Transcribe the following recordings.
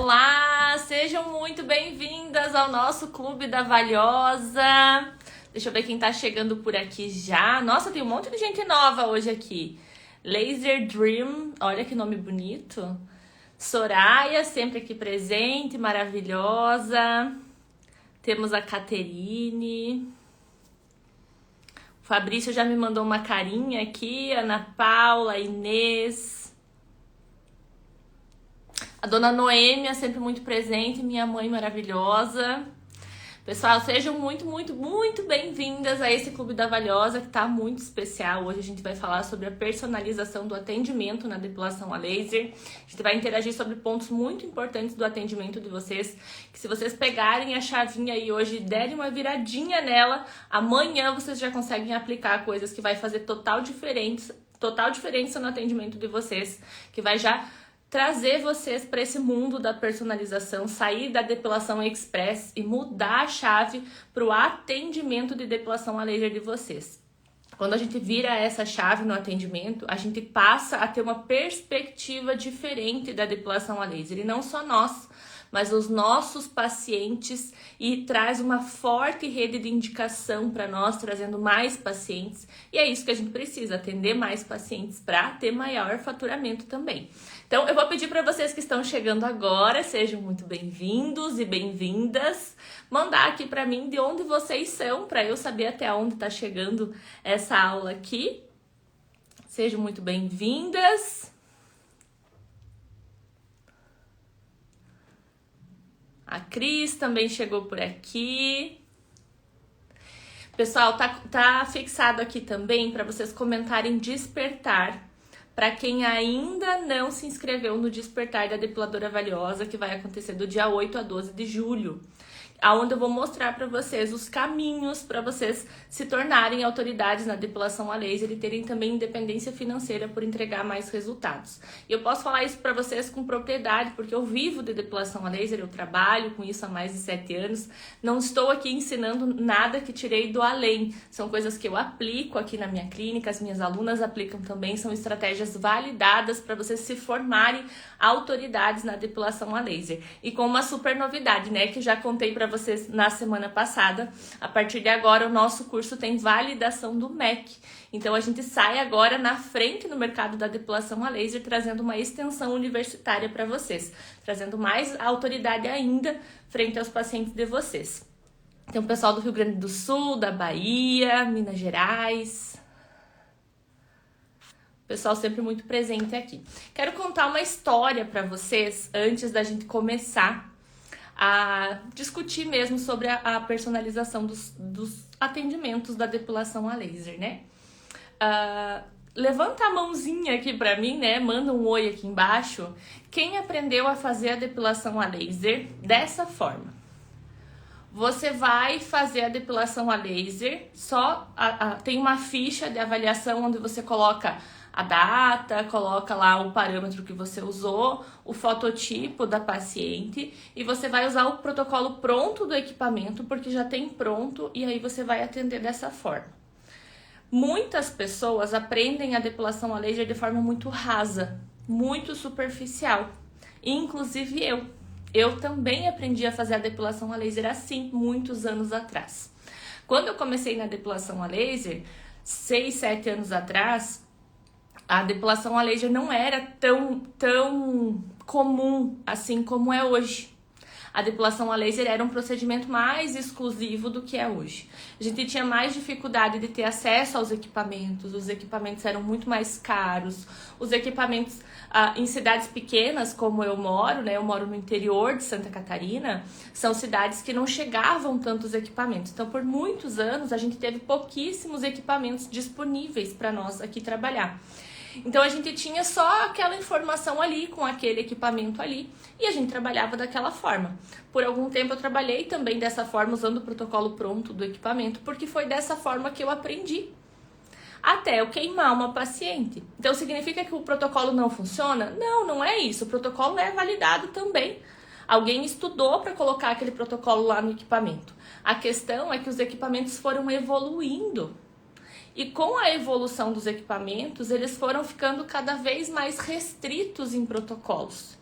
Olá, sejam muito bem-vindas ao nosso Clube da Valiosa. Deixa eu ver quem tá chegando por aqui já. Nossa, tem um monte de gente nova hoje aqui. Laser Dream, olha que nome bonito. Soraya, sempre aqui presente, maravilhosa. Temos a Caterine. O Fabrício já me mandou uma carinha aqui. Ana Paula, Inês. A dona Noêmia, sempre muito presente, minha mãe maravilhosa. Pessoal, sejam muito bem-vindas a esse Clube da Valiosa, que tá muito especial. Hoje a gente vai falar sobre a personalização do atendimento na depilação a laser. A gente vai interagir sobre pontos muito importantes do atendimento de vocês, que se vocês pegarem a chavinha aí hoje e derem uma viradinha nela, amanhã vocês já conseguem aplicar coisas que vai fazer total diferença no atendimento de vocês, que vai já trazer vocês para esse mundo da personalização, sair da depilação express e mudar a chave para o atendimento de depilação a laser de vocês. Quando a gente vira essa chave no atendimento, a gente passa a ter uma perspectiva diferente da depilação a laser. E não só nós, mas os nossos pacientes, e traz uma forte rede de indicação para nós, trazendo mais pacientes. E é isso que a gente precisa, atender mais pacientes para ter maior faturamento também. Então, eu vou pedir para vocês que estão chegando agora, sejam muito bem-vindos e bem-vindas, mandar aqui para mim de onde vocês são, para eu saber até onde está chegando essa aula aqui. Sejam muito bem-vindas. A Cris também chegou por aqui. Pessoal, tá fixado aqui também para vocês comentarem despertar. Para quem ainda não se inscreveu no Despertar da Depiladora Valiosa, que vai acontecer do dia 8 a 12 de julho. Onde eu vou mostrar para vocês os caminhos para vocês se tornarem autoridades na depilação a laser e terem também independência financeira por entregar mais resultados. E eu posso falar isso para vocês com propriedade, porque eu vivo de depilação a laser, eu trabalho com isso há mais de 7 anos. Não estou aqui ensinando nada que tirei do além. São coisas que eu aplico aqui na minha clínica, as minhas alunas aplicam também, são estratégias validadas para vocês se formarem autoridades na depilação a laser. E com uma super novidade, né, que eu já contei para vocês na semana passada. A partir de agora, o nosso curso tem validação do MEC. Então, a gente sai agora na frente no mercado da depilação a laser, trazendo uma extensão universitária para vocês, trazendo mais autoridade ainda frente aos pacientes de vocês. Tem o pessoal do Rio Grande do Sul, da Bahia, Minas Gerais. Pessoal sempre muito presente aqui. Quero contar uma história para vocês antes da gente começar a discutir mesmo sobre a personalização dos atendimentos da depilação a laser, né? Levanta a mãozinha aqui pra mim, né? Manda um oi aqui embaixo. Quem aprendeu a fazer a depilação a laser dessa forma? Você vai fazer a depilação a laser, tem uma ficha de avaliação onde você coloca a data, coloca lá o parâmetro que você usou, o fototipo da paciente, e você vai usar o protocolo pronto do equipamento, porque já tem pronto, e aí você vai atender dessa forma. Muitas pessoas aprendem a depilação a laser de forma muito rasa, muito superficial, inclusive eu. Eu também aprendi a fazer a depilação a laser assim, muitos anos atrás. Quando eu comecei na depilação a laser, 6, 7 anos atrás, a depilação a laser não era tão comum assim como é hoje. A depilação a laser era um procedimento mais exclusivo do que é hoje. A gente tinha mais dificuldade de ter acesso aos equipamentos, os equipamentos eram muito mais caros, os equipamentos em cidades pequenas, como eu moro, né? Eu moro no interior de Santa Catarina, são cidades que não chegavam tantos equipamentos. Então, por muitos anos, a gente teve pouquíssimos equipamentos disponíveis para nós aqui trabalhar. Então, a gente tinha só aquela informação ali, com aquele equipamento ali, e a gente trabalhava daquela forma. Por algum tempo eu trabalhei também dessa forma, usando o protocolo pronto do equipamento, porque foi dessa forma que eu aprendi. Até eu queimar uma paciente. Então, significa que o protocolo não funciona? Não, não é isso. O protocolo é validado também. Alguém estudou para colocar aquele protocolo lá no equipamento. A questão é que os equipamentos foram evoluindo. E com a evolução dos equipamentos, eles foram ficando cada vez mais restritos em protocolos.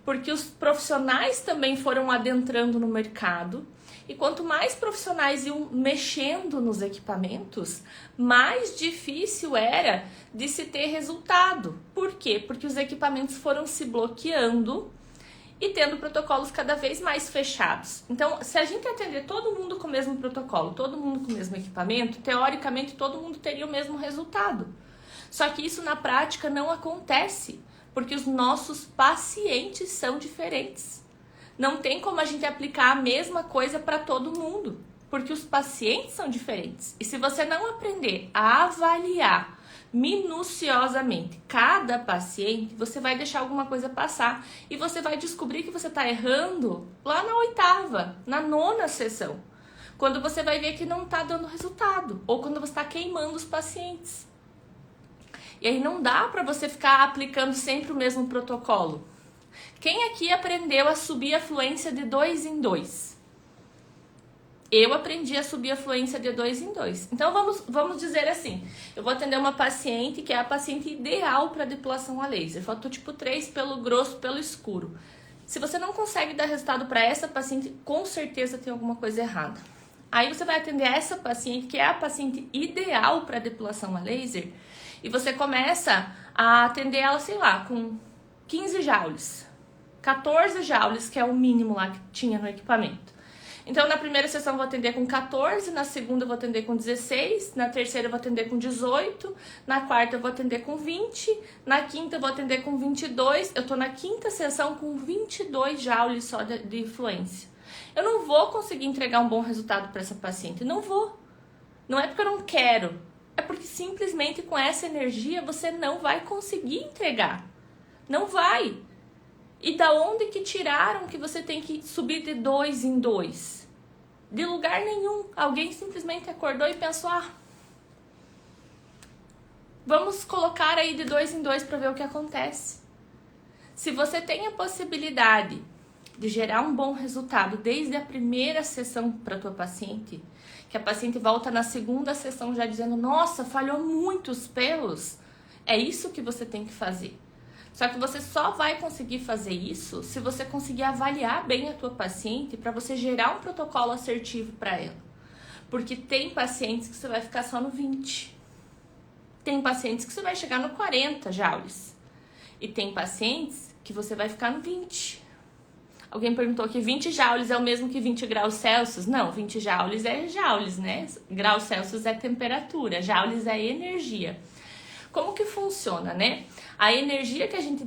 porque os profissionais também foram adentrando no mercado. E quanto mais profissionais iam mexendo nos equipamentos, mais difícil era de se ter resultado. Por quê? Porque os equipamentos foram se bloqueando e tendo protocolos cada vez mais fechados. Então, se a gente atender todo mundo com o mesmo protocolo, todo mundo com o mesmo equipamento, teoricamente todo mundo teria o mesmo resultado. Só que isso na prática não acontece, porque os nossos pacientes são diferentes. Não tem como a gente aplicar a mesma coisa para todo mundo, porque os pacientes são diferentes. E se você não aprender a avaliar minuciosamente cada paciente, você vai deixar alguma coisa passar e você vai descobrir que você está errando lá na 8ª, na 9ª sessão, quando você vai ver que não está dando resultado ou quando você está queimando os pacientes. E aí não dá para você ficar aplicando sempre o mesmo protocolo. Quem aqui aprendeu a subir a fluência de 2 em 2? Eu aprendi a subir a fluência de 2 em 2. Então vamos dizer assim, eu vou atender uma paciente que é a paciente ideal para depilação a laser. Fototipo 3, pelo grosso, pelo escuro. Se você não consegue dar resultado para essa paciente, com certeza tem alguma coisa errada. Aí você vai atender essa paciente, que é a paciente ideal para depilação a laser, e você começa a atender ela, sei lá, com 15 joules, 14 joules, que é o mínimo lá que tinha no equipamento. Então, na primeira sessão eu vou atender com 14, na segunda eu vou atender com 16, na terceira eu vou atender com 18, na quarta eu vou atender com 20, na quinta eu vou atender com 22, eu tô na 5ª sessão com 22 joules só de fluência. Eu não vou conseguir entregar um bom resultado para essa paciente, não vou. Não é porque eu não quero, é porque simplesmente com essa energia você não vai conseguir entregar. Não vai. E da onde que tiraram que você tem que subir de 2 em 2? De lugar nenhum. Alguém simplesmente acordou e pensou, vamos colocar aí de 2 em 2 para ver o que acontece. Se você tem a possibilidade de gerar um bom resultado desde a primeira sessão para a tua paciente, que a paciente volta na 2ª sessão já dizendo, nossa, falhou muitos pelos, é isso que você tem que fazer. Só que você só vai conseguir fazer isso se você conseguir avaliar bem a tua paciente para você gerar um protocolo assertivo para ela. Porque tem pacientes que você vai ficar só no 20. Tem pacientes que você vai chegar no 40 joules. E tem pacientes que você vai ficar no 20. Alguém perguntou que 20 joules é o mesmo que 20 graus Celsius? Não, 20 joules é joules, né? Graus Celsius é temperatura, joules é energia. Como que funciona, né? A energia que a gente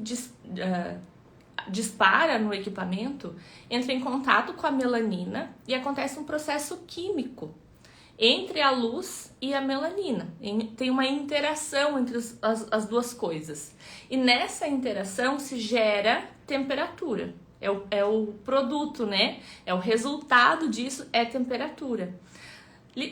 dispara no equipamento entra em contato com a melanina e acontece um processo químico entre a luz e a melanina. Tem uma interação entre as duas coisas. E nessa interação se gera temperatura. É o produto, né? É o resultado disso, é temperatura.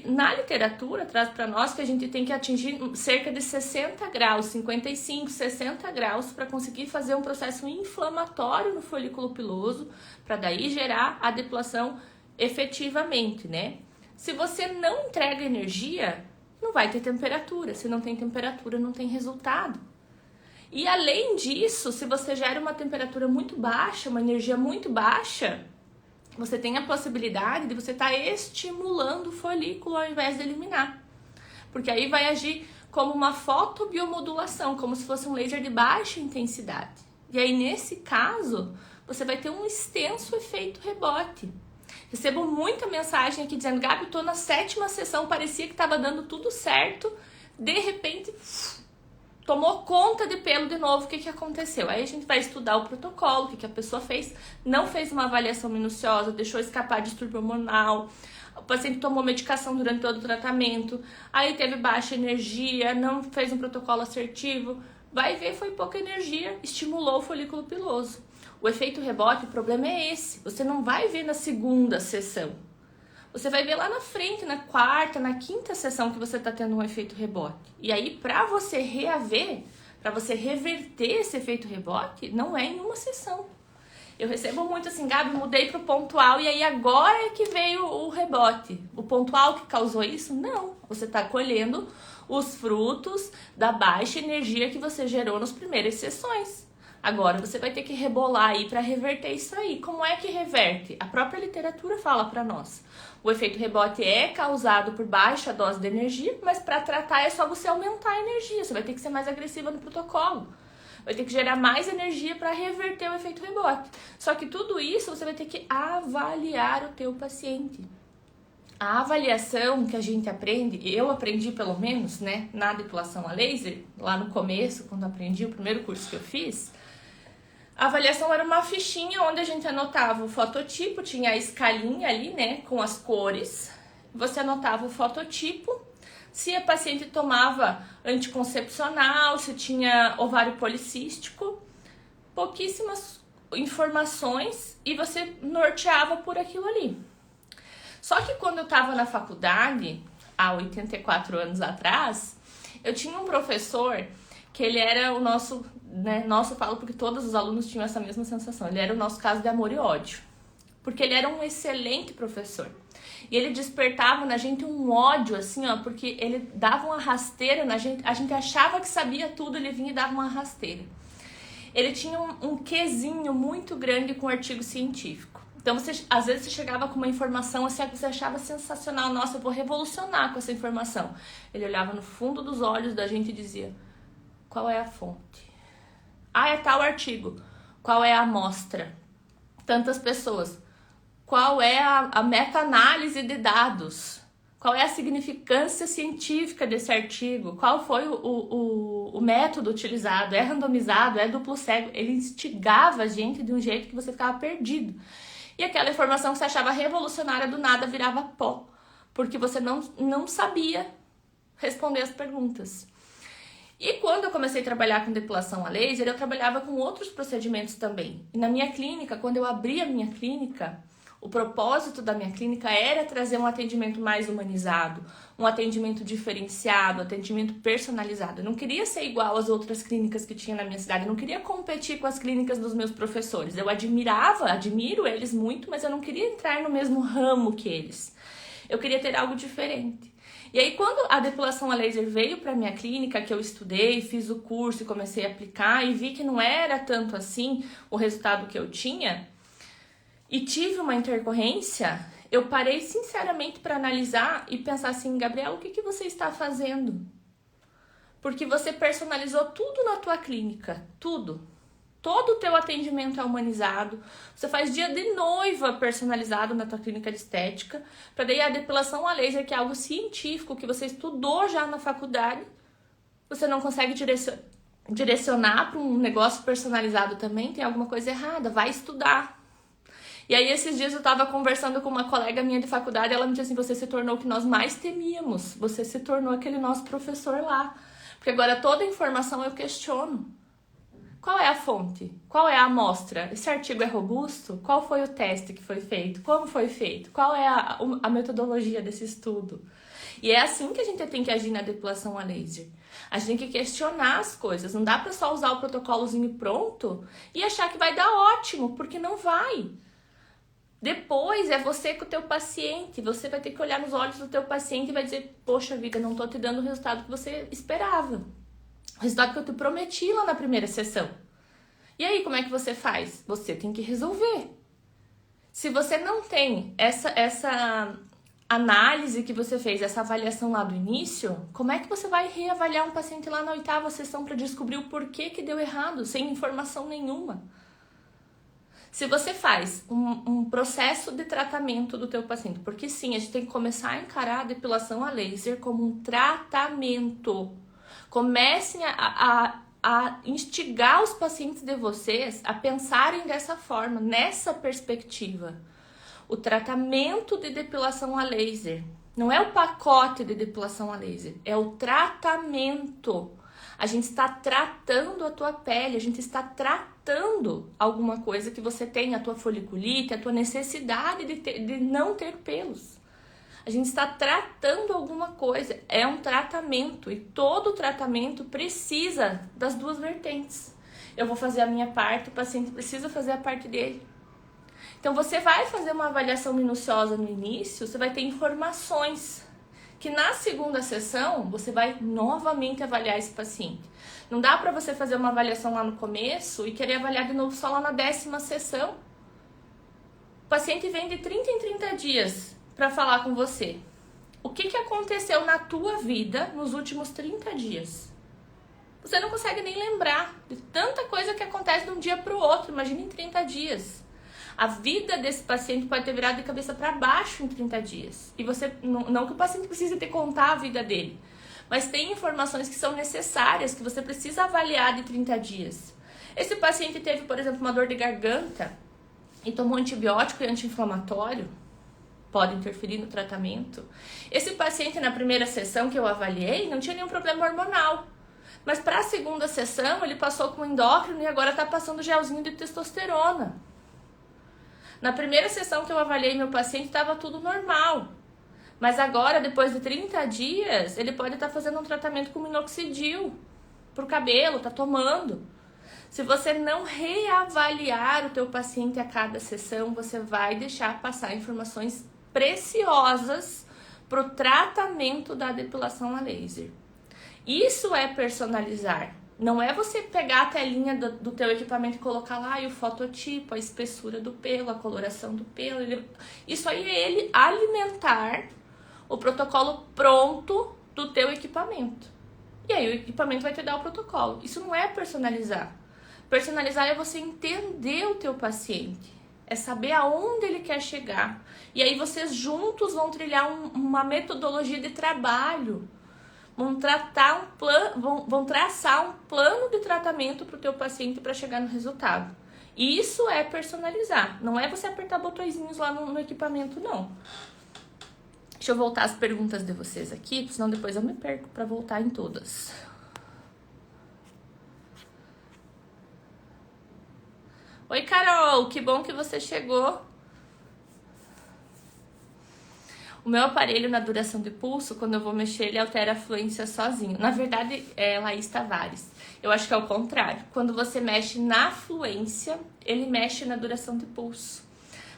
Na literatura, traz para nós que a gente tem que atingir cerca de 60 graus, 55, 60 graus, para conseguir fazer um processo inflamatório no folículo piloso, para daí gerar a depilação efetivamente, né? Se você não entrega energia, não vai ter temperatura. Se não tem temperatura, não tem resultado. E além disso, se você gera uma temperatura muito baixa, uma energia muito baixa, você tem a possibilidade de você estar estimulando o folículo ao invés de eliminar. Porque aí vai agir como uma fotobiomodulação, como se fosse um laser de baixa intensidade. E aí, nesse caso, você vai ter um extenso efeito rebote. Recebo muita mensagem aqui dizendo, Gabi, tô na 7ª sessão, parecia que estava dando tudo certo, de repente tomou conta de pelo de novo, o que aconteceu? Aí a gente vai estudar o protocolo, o que a pessoa fez, não fez uma avaliação minuciosa, deixou escapar distúrbio hormonal, o paciente tomou medicação durante todo o tratamento, aí teve baixa energia, não fez um protocolo assertivo, vai ver, foi pouca energia, estimulou o folículo piloso. O efeito rebote, o problema é esse, você não vai ver na 2ª sessão. Você vai ver lá na frente, na 4ª, na 5ª sessão que você está tendo um efeito rebote. E aí, para você reaver, para você reverter esse efeito rebote, não é em uma sessão. Eu recebo muito assim, Gabi, mudei para o pontual e aí agora é que veio o rebote. O pontual que causou isso? Não. Você está colhendo os frutos da baixa energia que você gerou nas primeiras sessões. Agora você vai ter que rebolar aí para reverter isso aí. Como é que reverte? A própria literatura fala para nós. O efeito rebote é causado por baixa dose de energia, mas para tratar é só você aumentar a energia. Você vai ter que ser mais agressiva no protocolo. Vai ter que gerar mais energia para reverter o efeito rebote. Só que tudo isso você vai ter que avaliar o teu paciente. A avaliação que a gente aprende, eu aprendi pelo menos, né, na depilação a laser, lá no começo, quando aprendi o primeiro curso que eu fiz, a avaliação era uma fichinha onde a gente anotava o fototipo, tinha a escalinha ali, né, com as cores. Você anotava o fototipo, se a paciente tomava anticoncepcional, se tinha ovário policístico, pouquíssimas informações e você norteava por aquilo ali. Só que quando eu estava na faculdade, há 84 anos atrás, eu tinha um professor que ele era o nosso, né, nosso, eu falo porque todos os alunos tinham essa mesma sensação, ele era o nosso caso de amor e ódio, porque ele era um excelente professor. E ele despertava na gente um ódio, assim, ó, porque ele dava uma rasteira na gente, a gente achava que sabia tudo, ele vinha e dava uma rasteira. Ele tinha um quezinho muito grande com artigo científico. Então, às vezes você chegava com uma informação assim, que você achava sensacional, nossa, eu vou revolucionar com essa informação. Ele olhava no fundo dos olhos da gente e dizia, qual é a fonte? Ah, é tal artigo. Qual é a amostra? Tantas pessoas. Qual é a meta-análise de dados? Qual é a significância científica desse artigo? Qual foi o método utilizado? É randomizado? É duplo cego? Ele instigava a gente de um jeito que você ficava perdido. E aquela informação que você achava revolucionária do nada virava pó, porque você não sabia responder as perguntas. E quando eu comecei a trabalhar com depilação a laser, eu trabalhava com outros procedimentos também. E na minha clínica, quando eu abri a minha clínica, o propósito da minha clínica era trazer um atendimento mais humanizado, um atendimento diferenciado, um atendimento personalizado. Eu não queria ser igual às outras clínicas que tinha na minha cidade, eu não queria competir com as clínicas dos meus professores. Eu admiro eles muito, mas eu não queria entrar no mesmo ramo que eles. Eu queria ter algo diferente. E aí, quando a depilação a laser veio para minha clínica, que eu estudei, fiz o curso e comecei a aplicar e vi que não era tanto assim o resultado que eu tinha, e tive uma intercorrência, eu parei sinceramente para analisar e pensar assim, Gabriela, o que você está fazendo? Porque você personalizou tudo na tua clínica, tudo. Todo o teu atendimento é humanizado. Você faz dia de noiva personalizado na tua clínica de estética. Para daí a depilação a laser, que é algo científico, que você estudou já na faculdade, você não consegue direcionar para um negócio personalizado também, tem alguma coisa errada, vai estudar. E aí esses dias eu tava conversando com uma colega minha de faculdade, ela me disse assim, você se tornou o que nós mais temíamos, você se tornou aquele nosso professor lá. Porque agora toda informação eu questiono. Qual é a fonte? Qual é a amostra? Esse artigo é robusto? Qual foi o teste que foi feito? Como foi feito? Qual é a metodologia desse estudo? E é assim que a gente tem que agir na depilação a laser. A gente tem que questionar as coisas. Não dá pra só usar o protocolozinho pronto e achar que vai dar ótimo, porque não vai. Depois é você com o teu paciente, você vai ter que olhar nos olhos do teu paciente e vai dizer, poxa vida, não tô te dando o resultado que você esperava. O resultado que eu te prometi lá na primeira sessão. E aí, como é que você faz? Você tem que resolver. Se você não tem essa análise que você fez, essa avaliação lá do início, como é que você vai reavaliar um paciente lá na 8ª sessão para descobrir o porquê que deu errado, sem informação nenhuma? Se você faz um processo de tratamento do teu paciente, porque sim, a gente tem que começar a encarar a depilação a laser como um tratamento. Comecem a instigar os pacientes de vocês a pensarem dessa forma, nessa perspectiva. O tratamento de depilação a laser não é o pacote de depilação a laser, é o tratamento. A gente está tratando a tua pele, a gente está tratando alguma coisa que você tem, a tua foliculite, a tua necessidade de não ter pelos. A gente está tratando alguma coisa, é um tratamento e todo tratamento precisa das duas vertentes. Eu vou fazer a minha parte, o paciente precisa fazer a parte dele. Então você vai fazer uma avaliação minuciosa no início, você vai ter informações que na segunda sessão você vai novamente avaliar esse paciente. Não dá para você fazer uma avaliação lá no começo e querer avaliar de novo só lá na 10ª sessão. O paciente vem de 30 em 30 dias para falar com você. O que aconteceu na tua vida nos últimos 30 dias? Você não consegue nem lembrar de tanta coisa que acontece de um dia para o outro. Imagina em 30 dias. A vida desse paciente pode ter virado de cabeça para baixo em 30 dias. E você, não que o paciente precise te contar a vida dele, mas tem informações que são necessárias, que você precisa avaliar de 30 dias. Esse paciente teve, por exemplo, uma dor de garganta e tomou antibiótico e anti-inflamatório. Pode interferir no tratamento. Esse paciente, na primeira sessão que eu avaliei, não tinha nenhum problema hormonal. Mas para a segunda sessão, ele passou com endócrino e agora está passando gelzinho de testosterona. Na primeira sessão que eu avaliei meu paciente, estava tudo normal. Mas agora, depois de 30 dias, ele pode estar fazendo um tratamento com minoxidil para o cabelo, está tomando. Se você não reavaliar o teu paciente a cada sessão, você vai deixar passar informações preciosas para o tratamento da depilação a laser. Isso é personalizar. Não é você pegar a telinha do teu equipamento e colocar lá o fototipo, a espessura do pelo, a coloração do pelo. Isso aí é ele alimentar o protocolo pronto do teu equipamento. E aí o equipamento vai te dar o protocolo. Isso não é personalizar. Personalizar é você entender o teu paciente. É saber aonde ele quer chegar. E aí vocês juntos vão trilhar uma metodologia de trabalho. Vão traçar um plano de tratamento para o teu paciente para chegar no resultado. Isso é personalizar. Não é você apertar botõezinhos lá no equipamento, não. Deixa eu voltar às perguntas de vocês aqui, senão depois eu me perco para voltar em todas. Oi, Carol, que bom que você chegou. O meu aparelho na duração de pulso, quando eu vou mexer, ele altera a fluência sozinho. Na verdade, é Laís Tavares. Eu acho que é o contrário. Quando você mexe na fluência, ele mexe na duração de pulso.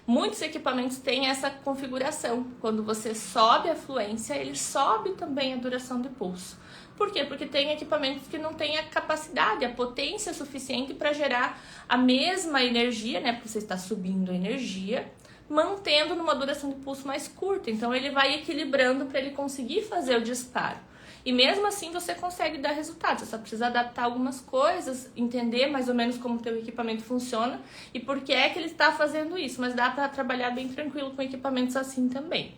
Muitos equipamentos têm essa configuração. Quando você sobe a fluência, ele sobe também a duração de pulso. Por quê? Porque tem equipamentos que não têm a capacidade, a potência suficiente para gerar a mesma energia, né? Porque você está subindo a energia, mantendo numa duração de pulso mais curta. Então ele vai equilibrando para ele conseguir fazer o disparo. E mesmo assim você consegue dar resultado. Você só precisa adaptar algumas coisas, entender mais ou menos como o teu equipamento funciona e por que é que ele está fazendo isso. Mas dá para trabalhar bem tranquilo com equipamentos assim também.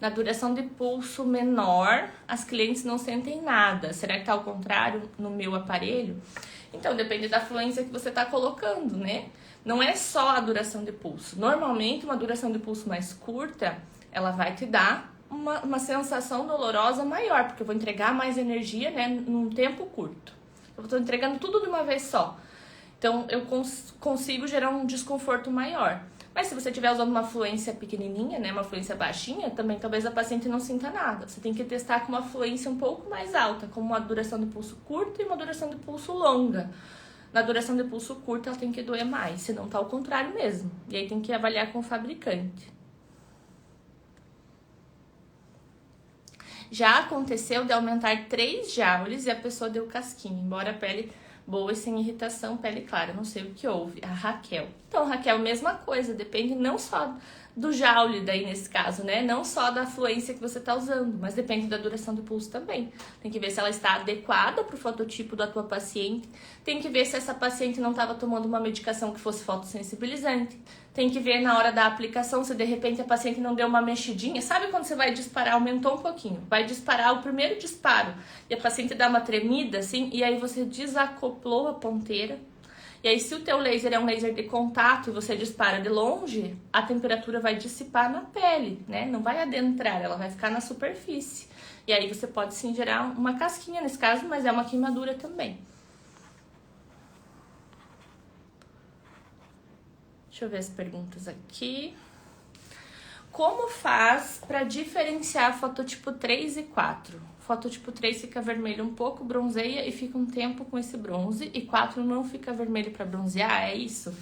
Na duração de pulso menor, as clientes não sentem nada. Será que está ao contrário no meu aparelho? Então, depende da fluência que você está colocando, né? Não é só a duração de pulso. Normalmente, uma duração de pulso mais curta, ela vai te dar uma sensação dolorosa maior, porque eu vou entregar mais energia, né, num tempo curto. Eu estou entregando tudo de uma vez só. Então, eu consigo gerar um desconforto maior. Mas se você estiver usando uma fluência pequenininha, né, uma fluência baixinha, também talvez a paciente não sinta nada. Você tem que testar com uma fluência um pouco mais alta, com uma duração de pulso curta e uma duração de pulso longa. Na duração de pulso curta, ela tem que doer mais, senão tá ao contrário mesmo. E aí tem que avaliar com o fabricante. Já aconteceu de aumentar 3 joules e a pessoa deu casquinha, embora a pele boa e sem irritação, pele clara. Não sei o que houve. A Raquel. Então, Raquel, mesma coisa. Depende não só do joule daí nesse caso, né? Não só da fluência que você tá usando, mas depende da duração do pulso também. Tem que ver se ela está adequada pro fototipo da tua paciente. Tem que ver se essa paciente não estava tomando uma medicação que fosse fotossensibilizante. Tem que ver na hora da aplicação se de repente a paciente não deu uma mexidinha. Sabe quando você vai disparar, aumentou um pouquinho, vai disparar o primeiro disparo e a paciente dá uma tremida assim, e aí você desacoplou a ponteira. E aí se o teu laser é um laser de contato e você dispara de longe, a temperatura vai dissipar na pele, né? Não vai adentrar, ela vai ficar na superfície. E aí você pode sim gerar uma casquinha nesse caso, mas é uma queimadura também. Deixa eu ver as perguntas aqui. Como faz para diferenciar fototipo 3 e 4? Fototipo 3 fica vermelho um pouco, bronzeia e fica um tempo com esse bronze. E 4 não fica vermelho para bronzear, é isso?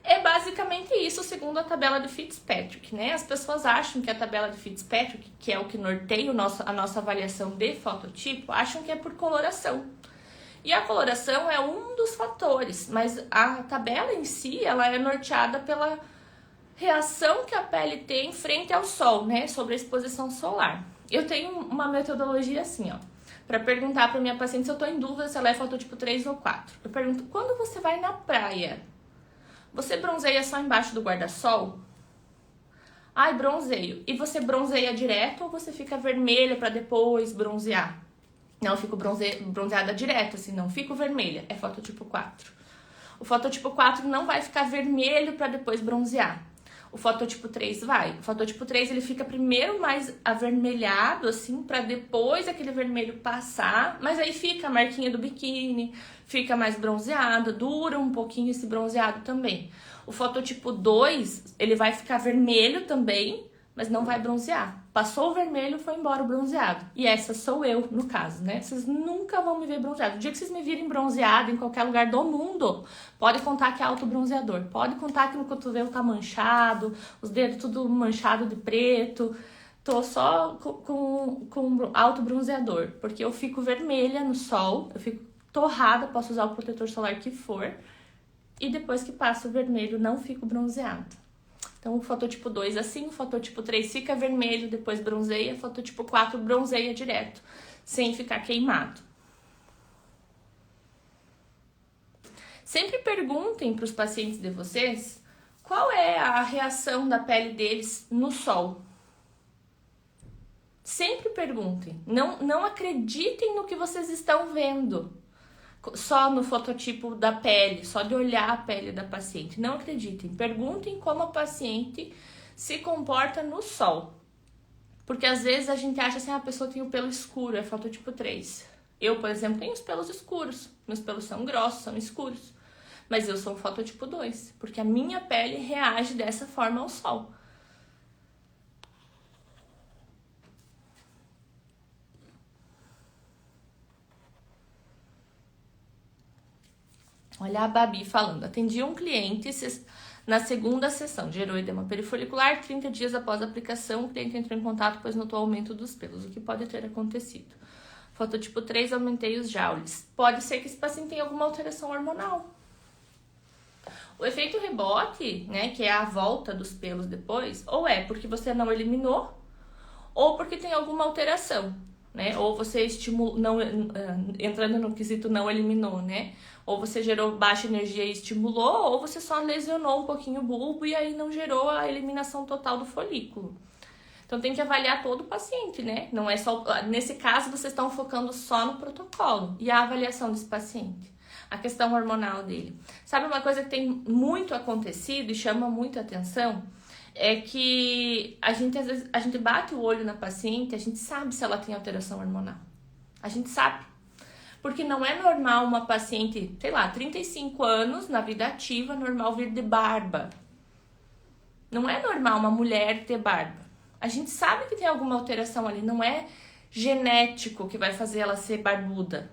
É basicamente isso, segundo a tabela de Fitzpatrick, né? As pessoas acham que a tabela de Fitzpatrick, que é o que norteia a nossa avaliação de fototipo, acham que é por coloração. E a coloração é um dos fatores, mas a tabela em si, ela é norteada pela reação que a pele tem frente ao sol, né? Sobre a exposição solar. Eu tenho uma metodologia assim, ó, para perguntar para minha paciente se eu tô em dúvida se ela é fototipo 3 ou 4. Eu pergunto, quando você vai na praia, você bronzeia só embaixo do guarda-sol? Ai, bronzeio. E você bronzeia direto ou você fica vermelha para depois bronzear? Não, eu fico bronzeada direto, assim, não fico vermelha. É fototipo 4. O fototipo 4 não vai ficar vermelho para depois bronzear. O fototipo 3 vai. O fototipo 3 ele fica primeiro mais avermelhado, assim, para depois aquele vermelho passar. Mas aí fica a marquinha do biquíni, fica mais bronzeado, dura um pouquinho esse bronzeado também. O fototipo 2, ele vai ficar vermelho também, mas não vai bronzear. Passou o vermelho, foi embora o bronzeado. E essa sou eu, no caso, né? Vocês nunca vão me ver bronzeado. O dia que vocês me virem bronzeado em qualquer lugar do mundo, pode contar que é autobronzeador. Pode contar que no cotovelo tá manchado, os dedos tudo manchado de preto. Tô só com autobronzeador, porque eu fico vermelha no sol, eu fico torrada, posso usar o protetor solar que for. E depois que passa o vermelho, não fico bronzeada. Então, o fototipo 2 assim, o fototipo 3 fica vermelho, depois bronzeia, o fototipo 4 bronzeia direto, sem ficar queimado. Sempre perguntem para os pacientes de vocês qual é a reação da pele deles no sol. Sempre perguntem, não acreditem no que vocês estão vendo. Só no fototipo da pele, só de olhar a pele da paciente. Não acreditem, perguntem como a paciente se comporta no sol. Porque às vezes a gente acha assim, a pessoa tem o pelo escuro, é fototipo 3. Eu, por exemplo, tenho os pelos escuros, meus pelos são grossos, são escuros. Mas eu sou fototipo 2, porque a minha pele reage dessa forma ao sol. Olha a Babi falando, atendi um cliente na segunda sessão, gerou edema perifolicular, 30 dias após a aplicação, o cliente entrou em contato, pois notou aumento dos pelos, o que pode ter acontecido? Fototipo 3, aumentei os jaules. Pode ser que esse paciente tenha alguma alteração hormonal. O efeito rebote, né, que é a volta dos pelos depois, ou é porque você não eliminou, ou porque tem alguma alteração, né? Ou você estimulou, entrando no quesito não eliminou, né? Ou você gerou baixa energia e estimulou, ou você só lesionou um pouquinho o bulbo e aí não gerou a eliminação total do folículo. Então tem que avaliar todo o paciente, né? Não é só, nesse caso vocês estão focando só no protocolo e a avaliação desse paciente, a questão hormonal dele. Sabe uma coisa que tem muito acontecido e chama muito atenção? É que às vezes a gente bate o olho na paciente, a gente sabe se ela tem alteração hormonal. A gente sabe. Porque não é normal uma paciente, sei lá, 35 anos, na vida ativa, normal vir de barba. Não é normal uma mulher ter barba. A gente sabe que tem alguma alteração ali, não é genético que vai fazer ela ser barbuda,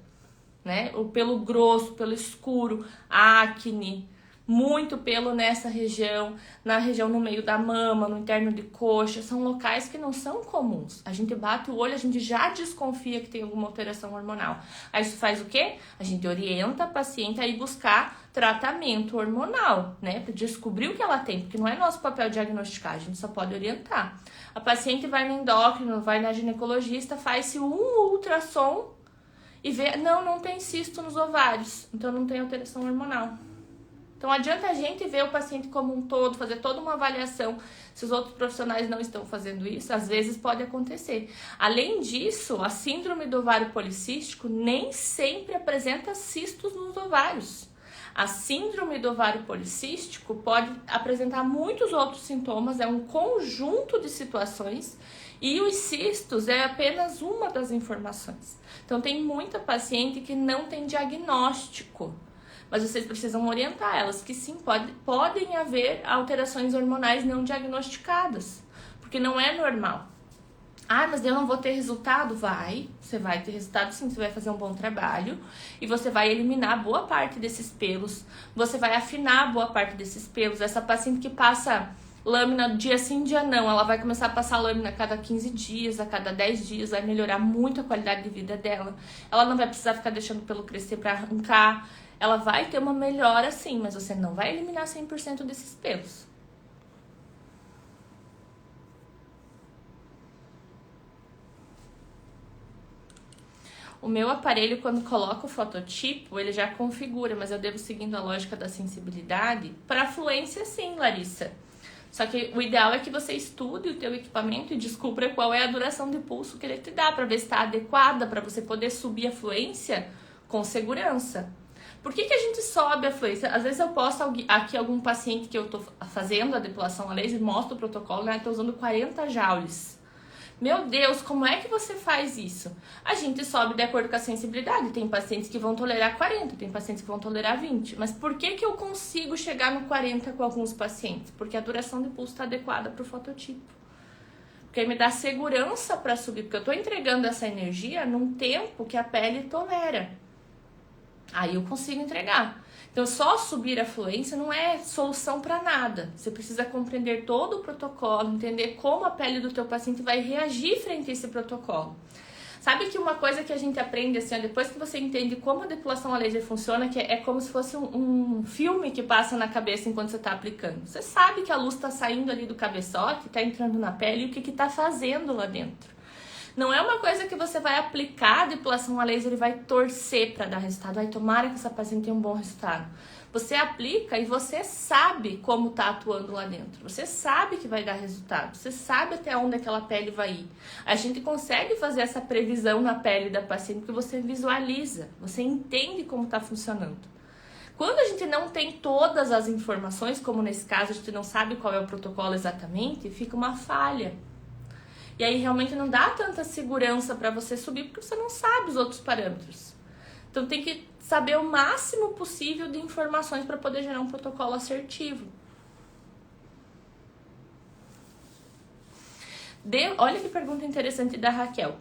né? O pelo grosso, pelo escuro, acne, muito pelo nessa região, na região no meio da mama, no interno de coxa, são locais que não são comuns. A gente bate o olho, a gente já desconfia que tem alguma alteração hormonal. Aí isso faz o quê? A gente orienta a paciente a ir buscar tratamento hormonal, né? Para descobrir o que ela tem, porque não é nosso papel diagnosticar, a gente só pode orientar. A paciente vai no endócrino, vai na ginecologista, faz-se um ultrassom e vê, não tem cisto nos ovários, então não tem alteração hormonal. Então adianta a gente ver o paciente como um todo, fazer toda uma avaliação. Se os outros profissionais não estão fazendo isso, às vezes pode acontecer. Além disso, a síndrome do ovário policístico nem sempre apresenta cistos nos ovários. A síndrome do ovário policístico pode apresentar muitos outros sintomas, é um conjunto de situações e os cistos é apenas uma das informações. Então tem muita paciente que não tem diagnóstico. Mas vocês precisam orientar elas que sim, podem haver alterações hormonais não diagnosticadas, porque não é normal. Ah, mas eu não vou ter resultado? Você vai ter resultado sim, você vai fazer um bom trabalho e você vai eliminar boa parte desses pelos, você vai afinar boa parte desses pelos. Essa paciente que passa lâmina dia sim, dia não, ela vai começar a passar lâmina a cada 15 dias, a cada 10 dias, vai melhorar muito a qualidade de vida dela. Ela não vai precisar ficar deixando o pelo crescer para arrancar, ela vai ter uma melhora sim, mas você não vai eliminar 100% desses pelos. O meu aparelho, quando coloca o fototipo, ele já configura, mas eu devo seguindo a lógica da sensibilidade. Para fluência, sim, Larissa. Só que o ideal é que você estude o teu equipamento e descubra qual é a duração de pulso que ele te dá, para ver se está adequada, para você poder subir a fluência com segurança. Por que a gente sobe a fluência? Às vezes eu posto aqui algum paciente que eu estou fazendo a depilação a laser, mostro o protocolo, né? Estou usando 40 joules. Meu Deus, como é que você faz isso? A gente sobe de acordo com a sensibilidade. Tem pacientes que vão tolerar 40, tem pacientes que vão tolerar 20. Mas por que eu consigo chegar no 40 com alguns pacientes? Porque a duração de pulso está adequada para o fototipo. Porque me dá segurança para subir, porque eu estou entregando essa energia num tempo que a pele tolera. Aí eu consigo entregar. Então, só subir a fluência não é solução para nada. Você precisa compreender todo o protocolo, entender como a pele do teu paciente vai reagir frente a esse protocolo. Sabe que uma coisa que a gente aprende, assim, depois que você entende como a depilação a laser funciona, que é como se fosse um filme que passa na cabeça enquanto você está aplicando. Você sabe que a luz está saindo ali do cabeçote, está entrando na pele e o que está fazendo lá dentro. Não é uma coisa que você vai aplicar a depilação a laser e vai torcer para dar resultado. Vai, tomara que essa paciente tenha um bom resultado. Você aplica e você sabe como está atuando lá dentro. Você sabe que vai dar resultado. Você sabe até onde aquela pele vai ir. A gente consegue fazer essa previsão na pele da paciente porque você visualiza. Você entende como está funcionando. Quando a gente não tem todas as informações, como nesse caso a gente não sabe qual é o protocolo exatamente, fica uma falha. E aí realmente não dá tanta segurança para você subir porque você não sabe os outros parâmetros. Então tem que saber o máximo possível de informações para poder gerar um protocolo assertivo. Olha que pergunta interessante da Raquel.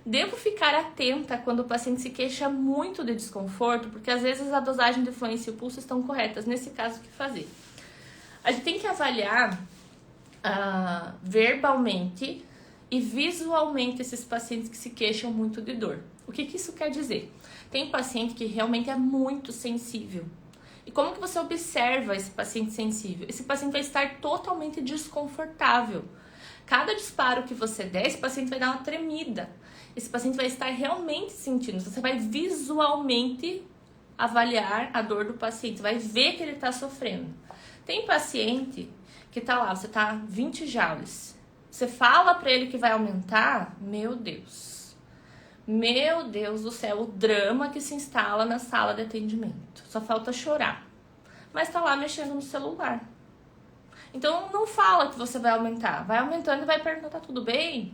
Devo ficar atenta quando o paciente se queixa muito de desconforto, porque às vezes a dosagem de fluência e o pulso estão corretas. Nesse caso, o que fazer? A gente tem que avaliar verbalmente e visualmente esses pacientes que se queixam muito de dor. O que isso quer dizer? Tem paciente que realmente é muito sensível. E como que você observa esse paciente sensível? Esse paciente vai estar totalmente desconfortável. Cada disparo que você der, esse paciente vai dar uma tremida. Esse paciente vai estar realmente sentindo. Você vai visualmente avaliar a dor do paciente. Você vai ver que ele está sofrendo. Tem paciente que está lá, você está 20 joules. Você fala pra ele que vai aumentar, meu Deus do céu, o drama que se instala na sala de atendimento. Só falta chorar. Mas tá lá mexendo no celular. Então não fala que você vai aumentar. Vai aumentando e vai perguntar, tá tudo bem?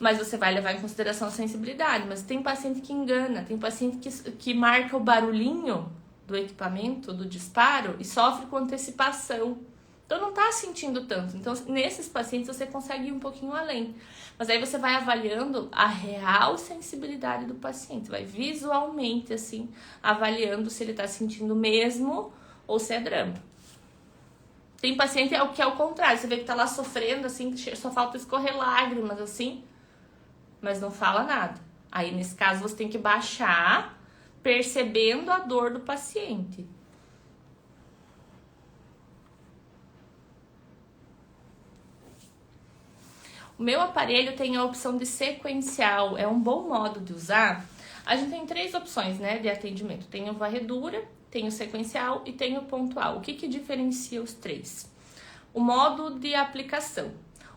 Mas você vai levar em consideração a sensibilidade. Mas tem paciente que engana, tem paciente que marca o barulhinho do equipamento, do disparo, e sofre com antecipação. Então não tá sentindo tanto. Então nesses pacientes você consegue ir um pouquinho além. Mas aí você vai avaliando a real sensibilidade do paciente. Vai visualmente assim, avaliando se ele tá sentindo mesmo ou se é drama. Tem paciente que é o contrário. Você vê que tá lá sofrendo assim, só falta escorrer lágrimas assim, mas não fala nada. Aí nesse caso você tem que baixar, percebendo a dor do paciente. O meu aparelho tem a opção de sequencial, é um bom modo de usar. A gente tem 3 opções, né, de atendimento. Tem o varredura, tem o sequencial e tem o pontual. O que diferencia os 3? O modo de aplicação.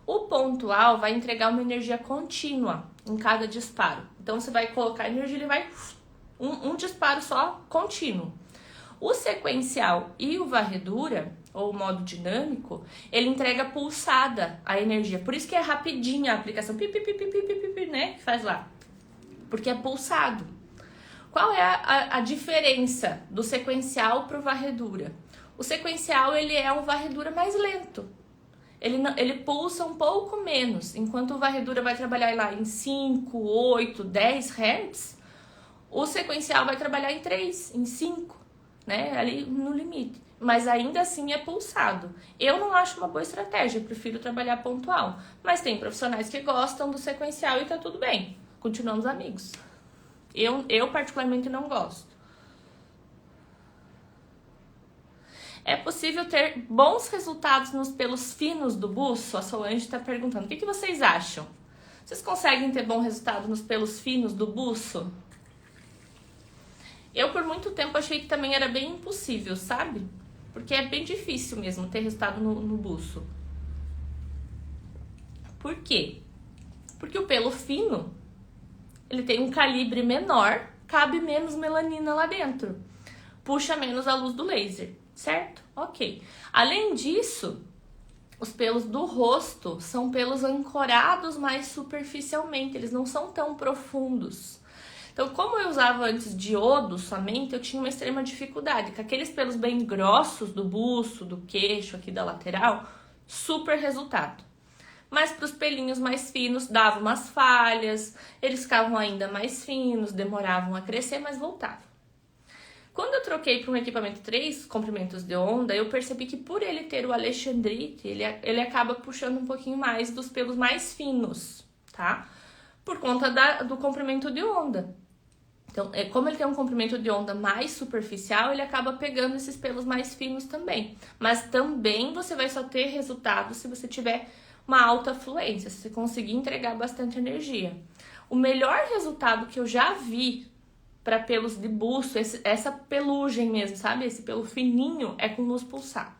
O pontual vai entregar uma energia contínua em cada disparo. Então você vai colocar a energia, ele vai um disparo só contínuo. O sequencial e o varredura, ou modo dinâmico, ele entrega pulsada a energia. Por isso que é rapidinha a aplicação, né, que faz lá. Porque é pulsado. Qual é a diferença do sequencial para o varredura? O sequencial, ele é um varredura mais lento. ele pulsa um pouco menos. Enquanto o varredura vai trabalhar lá em 5, 8, 10 Hz, o sequencial vai trabalhar em 3, em 5, né? Ali no limite. Mas ainda assim é pulsado. Eu não acho uma boa estratégia, eu prefiro trabalhar pontual. Mas tem profissionais que gostam do sequencial e tá tudo bem. Continuamos amigos. Eu particularmente não gosto. É possível ter bons resultados nos pelos finos do buço? A Solange está perguntando. O que vocês acham? Vocês conseguem ter bom resultado nos pelos finos do buço? Eu, por muito tempo, achei que também era bem impossível, sabe? Porque é bem difícil mesmo ter resultado no buço. Por quê? Porque o pelo fino, ele tem um calibre menor, cabe menos melanina lá dentro. Puxa menos a luz do laser. Certo? Ok. Além disso, os pelos do rosto são pelos ancorados mais superficialmente, eles não são tão profundos. Então, como eu usava antes diodo somente, eu tinha uma extrema dificuldade. Com aqueles pelos bem grossos do buço, do queixo, aqui da lateral, super resultado. Mas para os pelinhos mais finos, dava umas falhas, eles ficavam ainda mais finos, demoravam a crescer, mas voltavam. Quando eu troquei para um equipamento 3 comprimentos de onda, eu percebi que por ele ter o alexandrite, ele acaba puxando um pouquinho mais dos pelos mais finos, tá? Por conta do comprimento de onda. Então, como ele tem um comprimento de onda mais superficial, ele acaba pegando esses pelos mais finos também. Mas também você vai só ter resultado se você tiver uma alta fluência, se você conseguir entregar bastante energia. O melhor resultado que eu já vi para pelos de buço, essa pelugem mesmo, sabe? Esse pelo fininho é com luz pulsada.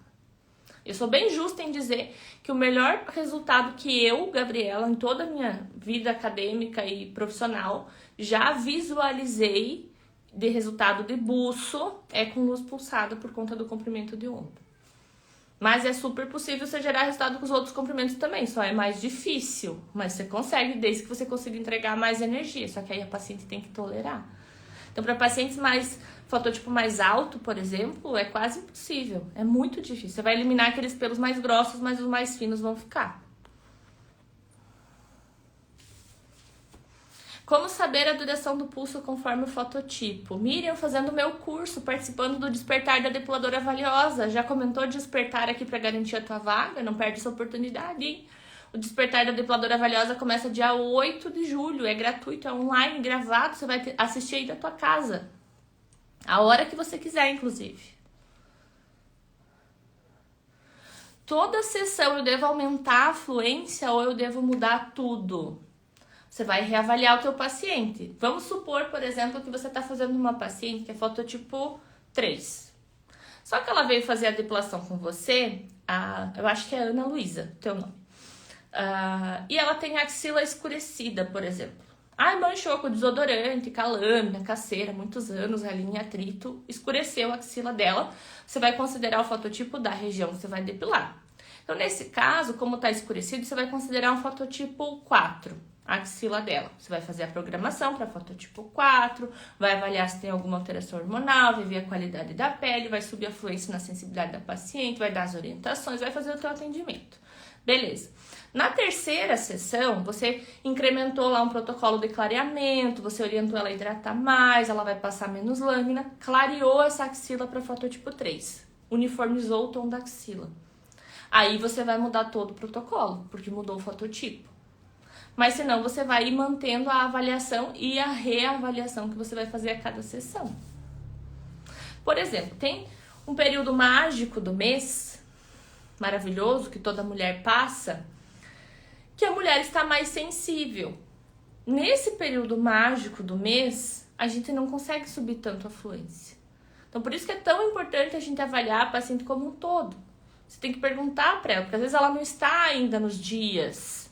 Eu sou bem justa em dizer que o melhor resultado que eu, Gabriela, em toda a minha vida acadêmica e profissional, já visualizei de resultado de buço é com luz pulsada por conta do comprimento de onda. Mas é super possível você gerar resultado com os outros comprimentos também, só é mais difícil, mas você consegue desde que você consiga entregar mais energia, só que aí a paciente tem que tolerar. Então, para pacientes mais fototipo mais alto, por exemplo, é quase impossível. É muito difícil. Você vai eliminar aqueles pelos mais grossos, mas os mais finos vão ficar. Como saber a duração do pulso conforme o fototipo? Miriam, fazendo o meu curso, participando do Despertar da Depiladora Valiosa. Já comentou Despertar aqui para garantir a tua vaga? Não perde essa oportunidade, hein? O Despertar da Depiladora Valiosa começa dia 8 de julho, é gratuito, é online, gravado, você vai assistir aí da tua casa. A hora que você quiser, inclusive. Toda sessão eu devo aumentar a fluência ou eu devo mudar tudo? Você vai reavaliar o teu paciente. Vamos supor, por exemplo, que você está fazendo uma paciente que é fototipo 3. Só que ela veio fazer a depilação com você, eu acho que é Ana Luísa, teu nome. E ela tem a axila escurecida, por exemplo. Manchou com desodorante, com a lâmina, com a cera, muitos anos ali em atrito, escureceu a axila dela. Você vai considerar o fototipo da região que você vai depilar. Então, nesse caso, como tá escurecido, você vai considerar um fototipo 4, a axila dela. Você vai fazer a programação para fototipo 4, vai avaliar se tem alguma alteração hormonal, vai ver a qualidade da pele, vai subir a fluência na sensibilidade da paciente, vai dar as orientações, vai fazer o teu atendimento. Beleza. Na terceira sessão, você incrementou lá um protocolo de clareamento, você orientou ela a hidratar mais, ela vai passar menos lâmina, clareou essa axila para fototipo 3, uniformizou o tom da axila. Aí você vai mudar todo o protocolo, porque mudou o fototipo. Mas senão você vai ir mantendo a avaliação e a reavaliação que você vai fazer a cada sessão. Por exemplo, tem um período mágico do mês, maravilhoso, que toda mulher passa, que a mulher está mais sensível. Nesse período mágico do mês, a gente não consegue subir tanto a fluência. Então, por isso que é tão importante a gente avaliar a paciente como um todo. Você tem que perguntar para ela, porque às vezes ela não está ainda nos dias.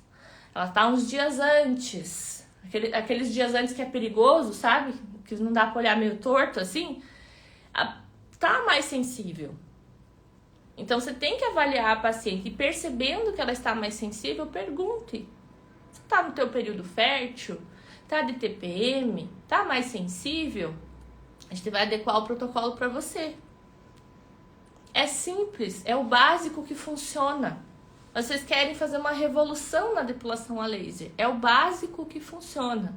Ela está uns dias antes. Aqueles dias antes que é perigoso, sabe? Que não dá para olhar meio torto assim. Tá mais sensível. Então, você tem que avaliar a paciente e percebendo que ela está mais sensível, pergunte. Você está no teu período fértil? Está de TPM? Está mais sensível? A gente vai adequar o protocolo para você. É simples, é o básico que funciona. Vocês querem fazer uma revolução na depilação a laser. É o básico que funciona.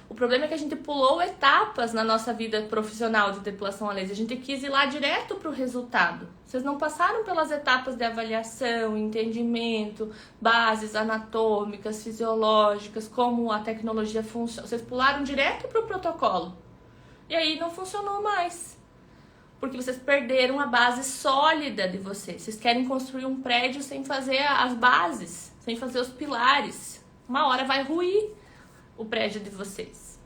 O problema é que a gente pulou etapas na nossa vida profissional de depilação a laser. A gente quis ir lá direto para o resultado. Vocês não passaram pelas etapas de avaliação, entendimento, bases anatômicas, fisiológicas, como a tecnologia funciona. Vocês pularam direto para o protocolo. E aí não funcionou mais. Porque vocês perderam a base sólida de vocês. Vocês querem construir um prédio sem fazer as bases, sem fazer os pilares. Uma hora vai ruir o prédio de vocês.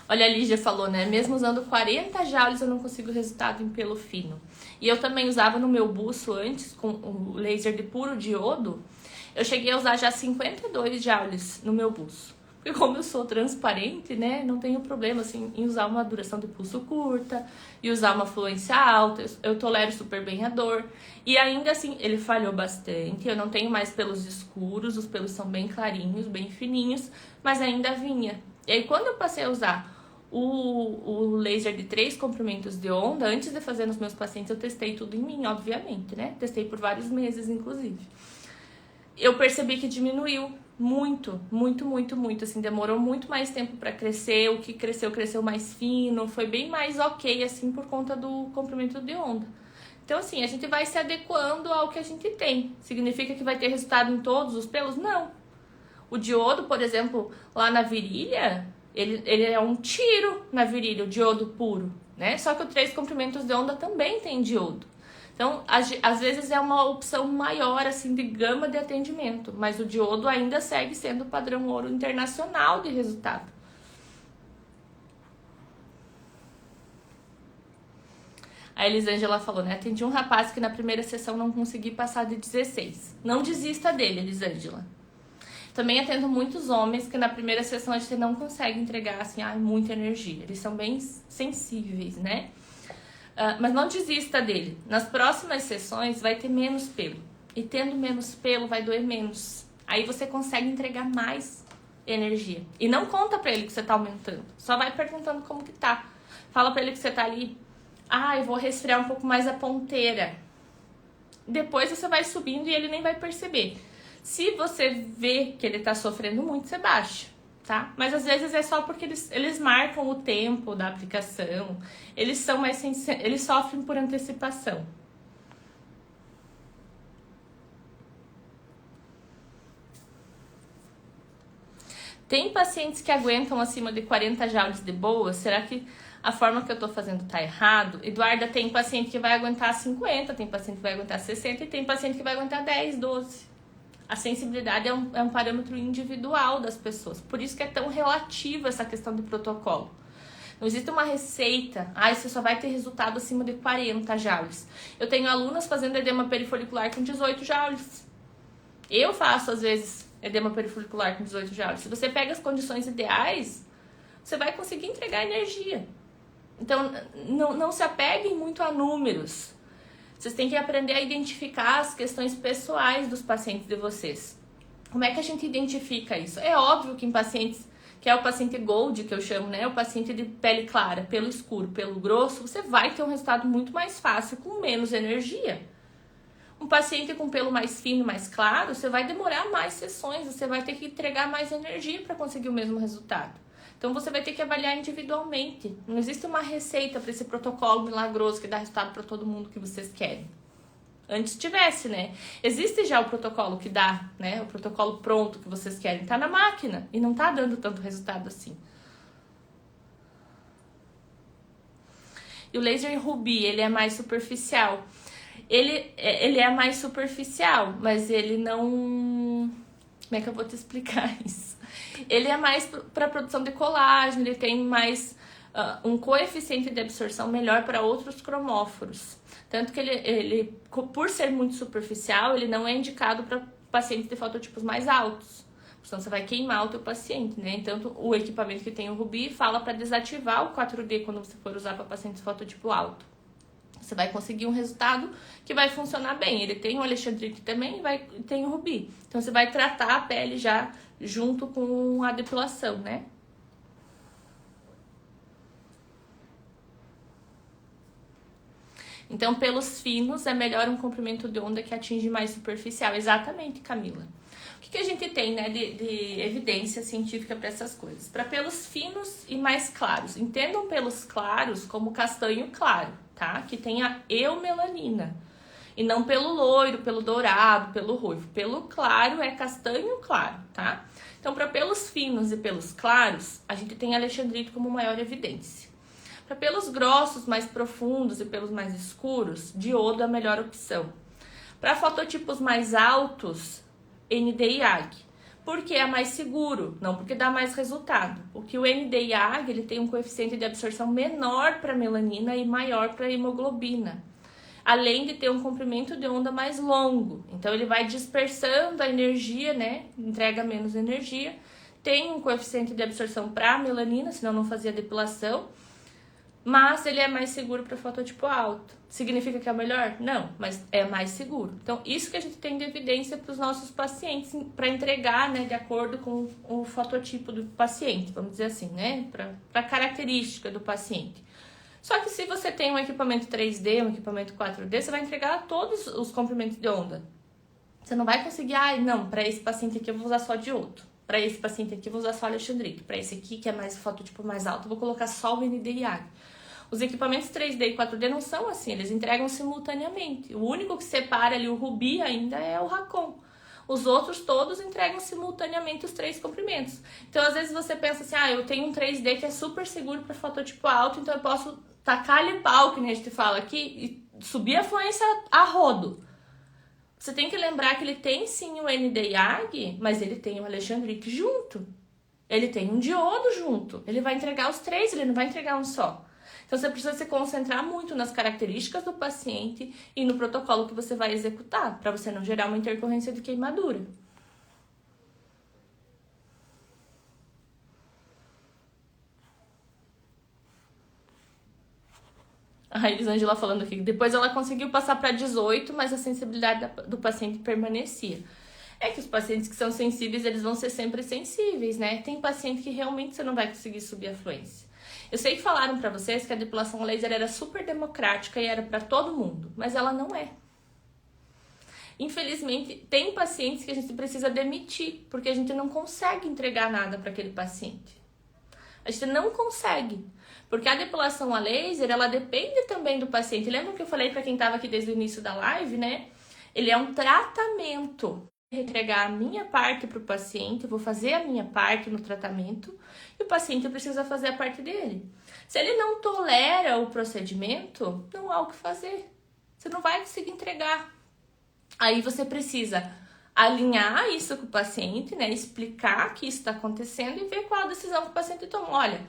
Olha, a Lígia falou, né? Mesmo usando 40 joules eu não consigo resultado em pelo fino. E eu também usava no meu buço antes, com o laser de puro diodo. Eu cheguei a usar já 52 joules no meu buço. Porque como eu sou transparente, né, não tenho problema assim, em usar uma duração de pulso curta e usar uma fluência alta, eu tolero super bem a dor. E ainda assim, ele falhou bastante, eu não tenho mais pelos escuros, os pelos são bem clarinhos, bem fininhos, mas ainda vinha. E aí quando eu passei a usar o laser de 3 comprimentos de onda, antes de fazer nos meus pacientes, eu testei tudo em mim, obviamente, né? Testei por vários meses, inclusive. Eu percebi que diminuiu muito, assim, demorou muito mais tempo para crescer, o que cresceu mais fino, foi bem mais ok, assim, por conta do comprimento de onda. Então, assim, a gente vai se adequando ao que a gente tem. Significa que vai ter resultado em todos os pelos? Não. O diodo, por exemplo, lá na virilha, ele é um tiro na virilha, o diodo puro, né? Só que o 3 comprimentos de onda também tem diodo. Então, às vezes é uma opção maior, assim, de gama de atendimento, mas o diodo ainda segue sendo o padrão ouro internacional de resultado. A Elisângela falou, né? Atendi um rapaz que na primeira sessão não consegui passar de 16. Não desista dele, Elisângela. Também atendo muitos homens que na primeira sessão a gente não consegue entregar, assim, muita energia. Eles são bem sensíveis, né? Mas não desista dele. Nas próximas sessões vai ter menos pelo. E tendo menos pelo vai doer menos. Aí você consegue entregar mais energia. E não conta pra ele que você tá aumentando. Só vai perguntando como que tá. Fala pra ele que você tá ali. Eu vou resfriar um pouco mais a ponteira. Depois você vai subindo e ele nem vai perceber. Se você vê que ele tá sofrendo muito, você baixa. Tá? Mas às vezes é só porque eles marcam o tempo da aplicação, eles são mais eles sofrem por antecipação. Tem pacientes que aguentam acima de 40 joules de boa? Será que a forma que eu tô fazendo tá errado? Eduarda, tem paciente que vai aguentar 50, tem paciente que vai aguentar 60 e tem paciente que vai aguentar 10, 12. A sensibilidade é um parâmetro individual das pessoas. Por isso que é tão relativa essa questão do protocolo. Não existe uma receita. Você só vai ter resultado acima de 40 joules. Eu tenho alunas fazendo edema perifolicular com 18 joules. Eu faço, às vezes, edema perifolicular com 18 joules. Se você pega as condições ideais, você vai conseguir entregar energia. Então, não se apeguem muito a números. Vocês têm que aprender a identificar as questões pessoais dos pacientes de vocês. Como é que a gente identifica isso? É óbvio que em pacientes, que é o paciente gold, que eu chamo, né? O paciente de pele clara, pelo escuro, pelo grosso, você vai ter um resultado muito mais fácil, com menos energia. Um paciente com pelo mais fino, mais claro, você vai demorar mais sessões, você vai ter que entregar mais energia para conseguir o mesmo resultado. Então, você vai ter que avaliar individualmente. Não existe uma receita para esse protocolo milagroso que dá resultado para todo mundo que vocês querem. Antes tivesse, né? Existe já o protocolo que dá, né? O protocolo pronto que vocês querem. Tá na máquina e não tá dando tanto resultado assim. E o laser Ruby, ele é mais superficial. Ele é mais superficial, mas ele não... Como é que eu vou te explicar isso? Ele é mais para produção de colágeno, ele tem mais um coeficiente de absorção melhor para outros cromóforos. Tanto que ele, por ser muito superficial, ele não é indicado para pacientes de fototipos mais altos. Senão você vai queimar o teu paciente, né? Então, o equipamento que tem o Ruby fala para desativar o 4D quando você for usar para pacientes de fototipo alto. Você vai conseguir um resultado que vai funcionar bem. Ele tem o Alexandrite também e tem o Ruby. Então, você vai tratar a pele já junto com a depilação, né? Então, pelos finos é melhor um comprimento de onda que atinge mais superficial. Exatamente, Camila. O que a gente tem, né, de evidência científica para essas coisas? Para pelos finos e mais claros. Entendam pelos claros como castanho claro, tá? Que tem a eumelanina. E não pelo loiro, pelo dourado, pelo ruivo. Pelo claro é castanho claro, tá? Então, para pelos finos e pelos claros, a gente tem alexandrite como maior evidência. Para pelos grossos, mais profundos e pelos mais escuros, diodo é a melhor opção. Para fototipos mais altos, ND-IAG. Porque é mais seguro, não porque dá mais resultado. Porque o ND-IAG ele tem um coeficiente de absorção menor para melanina e maior para hemoglobina. Além de ter um comprimento de onda mais longo. Então, ele vai dispersando a energia, né? Entrega menos energia. Tem um coeficiente de absorção para melanina, senão não fazia depilação. Mas ele é mais seguro para fototipo alto. Significa que é o melhor? Não, mas é mais seguro. Então, isso que a gente tem de evidência para os nossos pacientes, para entregar, né, de acordo com o fototipo do paciente, vamos dizer assim, né? Para a característica do paciente. Só que se você tem um equipamento 3D, um equipamento 4D, você vai entregar todos os comprimentos de onda. Você não vai conseguir, não, para esse paciente aqui eu vou usar só diodo. Para esse paciente aqui eu vou usar só alexandrite. Para esse aqui, que é mais fototipo mais alto, eu vou colocar só o ND-IAG. Os equipamentos 3D e 4D não são assim, eles entregam simultaneamente. O único que separa ali o rubi ainda é o Racon. Os outros todos entregam simultaneamente os 3 comprimentos. Então, às vezes você pensa assim, eu tenho um 3D que é super seguro para fototipo alto, então eu posso tacar-lhe pau, que nem a gente fala aqui, e subir a fluência a rodo. Você tem que lembrar que ele tem sim o ND-IAG, mas ele tem o alexandrite junto. Ele tem um diodo junto. Ele vai entregar os 3, ele não vai entregar um só. Então, você precisa se concentrar muito nas características do paciente e no protocolo que você vai executar, para você não gerar uma intercorrência de queimadura. A Elisângela falando aqui, depois ela conseguiu passar para 18, mas a sensibilidade do paciente permanecia. É que os pacientes que são sensíveis, eles vão ser sempre sensíveis, né? Tem paciente que realmente você não vai conseguir subir a fluência. Eu sei que falaram para vocês que a depilação laser era super democrática e era para todo mundo, mas ela não é. Infelizmente, tem pacientes que a gente precisa demitir, porque a gente não consegue entregar nada para aquele paciente. A gente não consegue. Porque a depilação a laser, ela depende também do paciente. Lembra que eu falei para quem estava aqui desde o início da live, né? Ele é um tratamento. Eu vou entregar a minha parte para o paciente, eu vou fazer a minha parte no tratamento e o paciente precisa fazer a parte dele. Se ele não tolera o procedimento, não há o que fazer. Você não vai conseguir entregar. Aí você precisa alinhar isso com o paciente, né? Explicar que isso está acontecendo e ver qual a decisão que o paciente toma. Olha,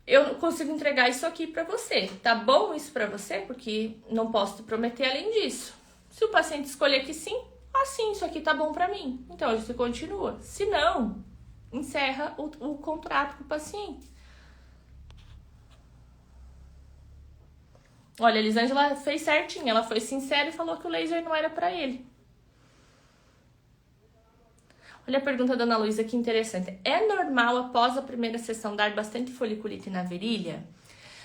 eu consigo entregar isso aqui para você. Tá bom isso para você? Porque não posso te prometer além disso. Se o paciente escolher que sim, assim, isso aqui tá bom para mim. Então, a gente continua. Se não, encerra o contrato com o paciente. Olha, a Elisângela fez certinho. Ela foi sincera e falou que o laser não era para ele. Olha a pergunta da Ana Luísa, que interessante. É normal, após a primeira sessão, dar bastante foliculite na virilha?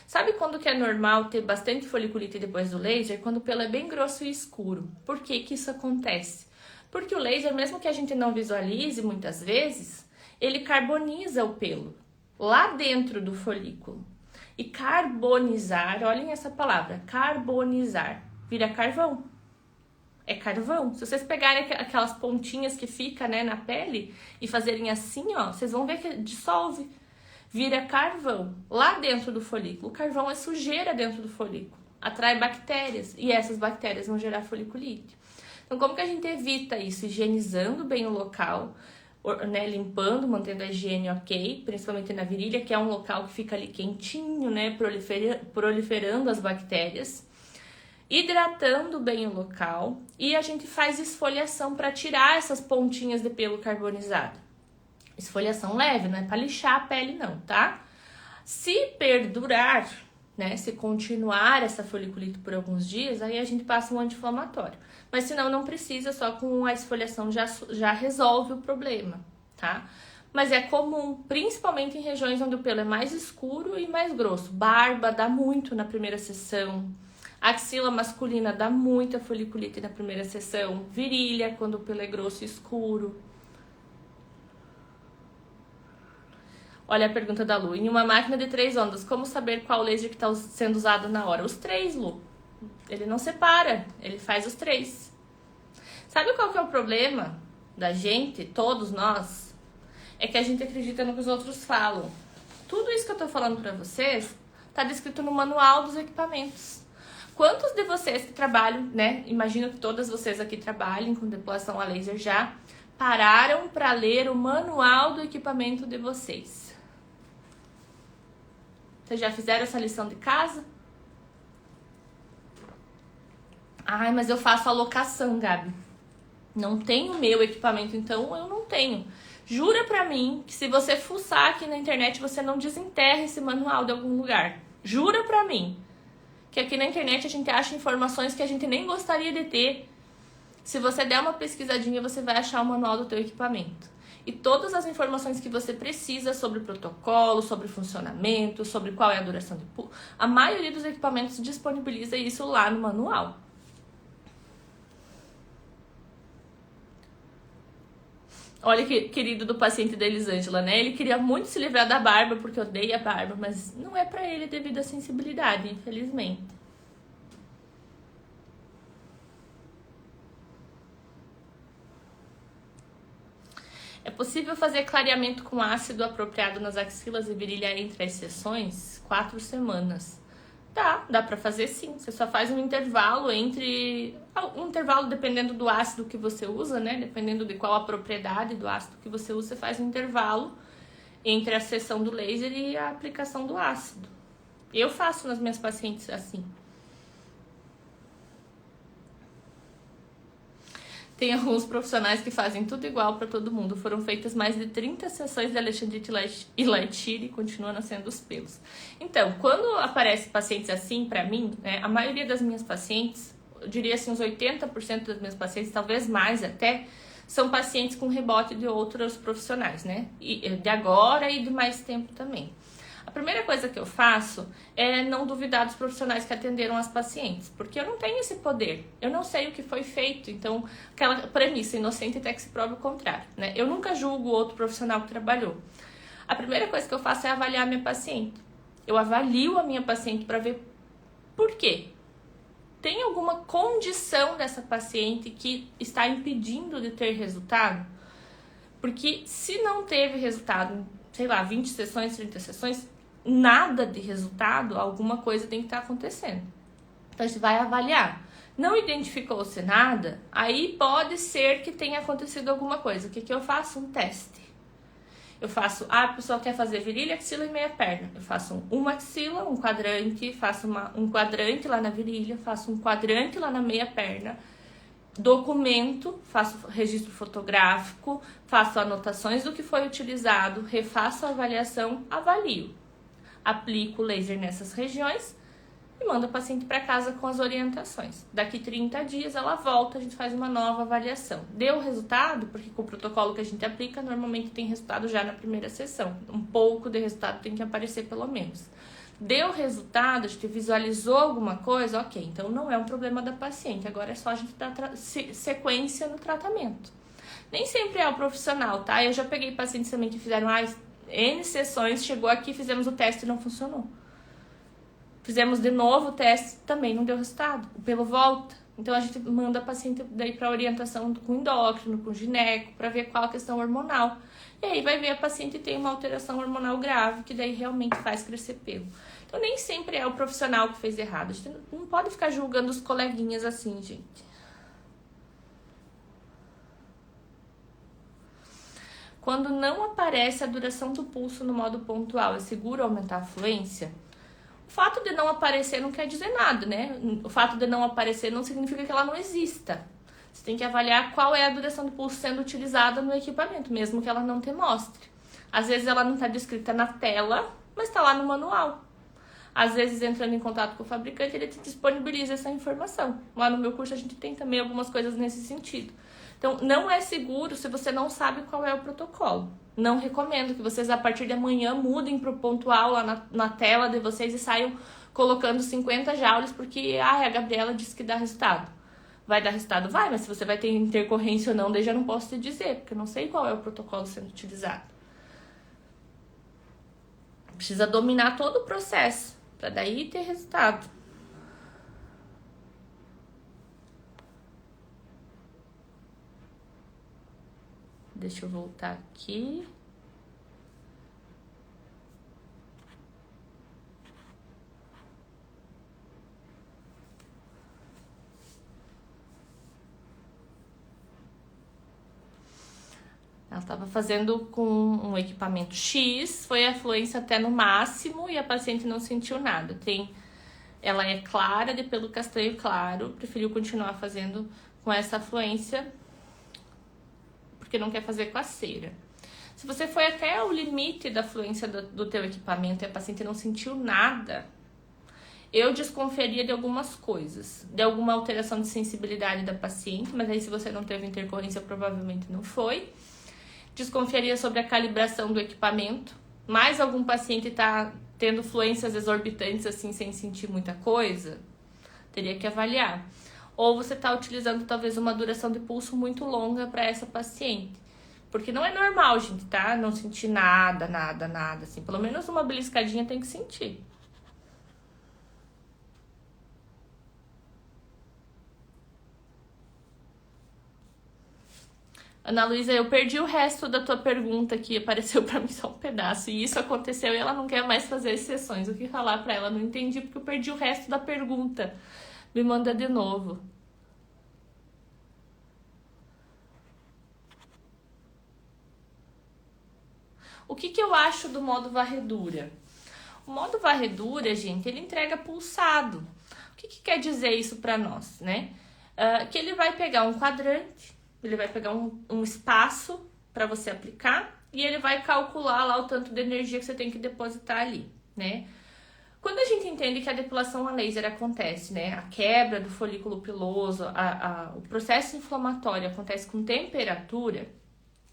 Sabe quando que é normal ter bastante foliculite depois do laser? Quando o pelo é bem grosso e escuro. Por que que isso acontece? Porque o laser, mesmo que a gente não visualize muitas vezes, ele carboniza o pelo lá dentro do folículo. E carbonizar, olhem essa palavra, carbonizar, vira carvão. É carvão. Se vocês pegarem aquelas pontinhas que fica, né, na pele e fazerem assim, ó, vocês vão ver que dissolve. Vira carvão lá dentro do folículo. O carvão é sujeira dentro do folículo. Atrai bactérias e essas bactérias vão gerar foliculite. Então, como que a gente evita isso? Higienizando bem o local, né, limpando, mantendo a higiene ok, principalmente na virilha, que é um local que fica ali quentinho, né, proliferando as bactérias. Hidratando bem o local e a gente faz esfoliação para tirar essas pontinhas de pelo carbonizado. Esfoliação leve, não é para lixar a pele não, tá? Se perdurar, né, se continuar essa foliculite por alguns dias, aí a gente passa um anti-inflamatório. Mas senão não precisa, só com a esfoliação já resolve o problema, tá? Mas é comum, principalmente em regiões onde o pelo é mais escuro e mais grosso. Barba dá muito na primeira sessão. Axila masculina dá muita foliculite na primeira sessão. Virilha, quando o pelo é grosso e escuro. Olha a pergunta da Lu. Em uma máquina de 3 ondas, como saber qual laser que está sendo usado na hora? Os 3, Lu. Ele não separa, ele faz os 3. Sabe qual que é o problema da gente, todos nós? É que a gente acredita no que os outros falam. Tudo isso que eu tô falando pra vocês tá descrito no manual dos equipamentos. Quantos de vocês que trabalham, né? Imagino que todas vocês aqui trabalhem com depilação a laser já pararam para ler o manual do equipamento de vocês. Vocês já fizeram essa lição de casa? Ai, mas eu faço alocação, Gabi. Não tenho meu equipamento, então eu não tenho. Jura pra mim que se você fuçar aqui na internet, você não desenterra esse manual de algum lugar. Jura pra mim que aqui na internet a gente acha informações que a gente nem gostaria de ter. Se você der uma pesquisadinha, você vai achar o manual do teu equipamento. E todas as informações que você precisa sobre protocolo, sobre funcionamento, sobre qual é a duração de pulso. A maioria dos equipamentos disponibiliza isso lá no manual. Olha que querido do paciente da Elisângela, né? Ele queria muito se livrar da barba, porque odeia a barba, mas não é pra ele devido à sensibilidade, infelizmente. É possível fazer clareamento com ácido apropriado nas axilas e virilha entre as sessões? 4 semanas. Dá pra fazer sim. Você só faz um intervalo entre... Um intervalo dependendo do ácido que você usa, né? Dependendo de qual a propriedade do ácido que você usa, você faz um intervalo entre a sessão do laser e a aplicação do ácido. Eu faço nas minhas pacientes assim. Tem alguns profissionais que fazem tudo igual para todo mundo. Foram feitas mais de 30 sessões de alexandrite e light shear e continuam nascendo os pelos. Então, quando aparece pacientes assim, para mim, né, a maioria das minhas pacientes, eu diria assim, uns 80% das minhas pacientes, talvez mais até, são pacientes com rebote de outros profissionais, né? E de agora e de mais tempo também. A primeira coisa que eu faço é não duvidar dos profissionais que atenderam as pacientes, porque eu não tenho esse poder, eu não sei o que foi feito, então aquela premissa inocente até que se prove o contrário, né? Eu nunca julgo o outro profissional que trabalhou. A primeira coisa que eu faço é avaliar a minha paciente. Eu avalio a minha paciente para ver por quê. Tem alguma condição dessa paciente que está impedindo de ter resultado? Porque se não teve resultado, sei lá, 20 sessões, 30 sessões, nada de resultado, alguma coisa tem que estar acontecendo. Então a gente vai avaliar. Não identificou-se nada, aí pode ser que tenha acontecido alguma coisa. O que eu faço? Um teste. Eu faço, a pessoa quer fazer virilha, axila e meia perna. Eu faço uma axila, um quadrante, faço um quadrante lá na virilha, faço um quadrante lá na meia perna. Documento, faço registro fotográfico, faço anotações do que foi utilizado, refaço a avaliação, avalio. Aplico o laser nessas regiões e mando a paciente para casa com as orientações. Daqui 30 dias ela volta, a gente faz uma nova avaliação. Deu resultado? Porque com o protocolo que a gente aplica, normalmente tem resultado já na primeira sessão. Um pouco de resultado tem que aparecer pelo menos. Deu resultado, a gente visualizou alguma coisa, ok, então não é um problema da paciente, agora é só a gente dar sequência no tratamento. Nem sempre é o profissional, tá? Eu já peguei pacientes também que fizeram N sessões, chegou aqui, fizemos o teste e não funcionou. Fizemos de novo o teste, também não deu resultado, o pelo volta. Então a gente manda a paciente daí para orientação com endócrino, com gineco, para ver qual a questão hormonal. E aí vai ver a paciente tem uma alteração hormonal grave, que daí realmente faz crescer pelo. Então nem sempre é o profissional que fez errado. A gente não pode ficar julgando os coleguinhas assim, gente. Quando não aparece a duração do pulso no modo pontual, é seguro aumentar a fluência? O fato de não aparecer não quer dizer nada, né? O fato de não aparecer não significa que ela não exista. Você tem que avaliar qual é a duração do pulso sendo utilizada no equipamento, mesmo que ela não te mostre. Às vezes ela não está descrita na tela, mas está lá no manual. Às vezes, entrando em contato com o fabricante, ele te disponibiliza essa informação. Lá no meu curso a gente tem também algumas coisas nesse sentido. Então, não é seguro se você não sabe qual é o protocolo. Não recomendo que vocês, a partir de amanhã, mudem para o pontual lá na tela de vocês e saiam colocando 50 joules porque a Gabriela disse que dá resultado. Vai dar resultado? Vai, mas se você vai ter intercorrência ou não, daí já não posso te dizer, porque eu não sei qual é o protocolo sendo utilizado. Precisa dominar todo o processo, para daí ter resultado. Deixa eu voltar aqui. Ela estava fazendo com um equipamento X, foi a fluência até no máximo e a paciente não sentiu nada. Ela é clara, de pelo castanho claro, preferiu continuar fazendo com essa fluência porque não quer fazer com a cera. Se você foi até o limite da fluência do teu equipamento e a paciente não sentiu nada, eu desconfiaria de algumas coisas, de alguma alteração de sensibilidade da paciente, mas aí se você não teve intercorrência, provavelmente não foi. Desconfiaria sobre a calibração do equipamento. Mais algum paciente está tendo fluências exorbitantes assim, sem sentir muita coisa? Teria que avaliar. Ou você está utilizando talvez uma duração de pulso muito longa para essa paciente. Porque não é normal, gente, tá? Não sentir nada, assim. Pelo menos uma beliscadinha tem que sentir. Ana Luísa, eu perdi o resto da tua pergunta que apareceu pra mim só um pedaço. E isso aconteceu e ela não quer mais fazer as sessões. O que falar pra ela? Não entendi porque eu perdi o resto da pergunta. Me manda de novo. O que eu acho do modo varredura? O modo varredura, gente, ele entrega pulsado. O que quer dizer isso pra nós, né? Que ele vai pegar um quadrante, ele vai pegar um espaço para você aplicar e ele vai calcular lá o tanto de energia que você tem que depositar ali, né? Quando a gente entende que a depilação a laser acontece, né? A quebra do folículo piloso, o processo inflamatório acontece com temperatura,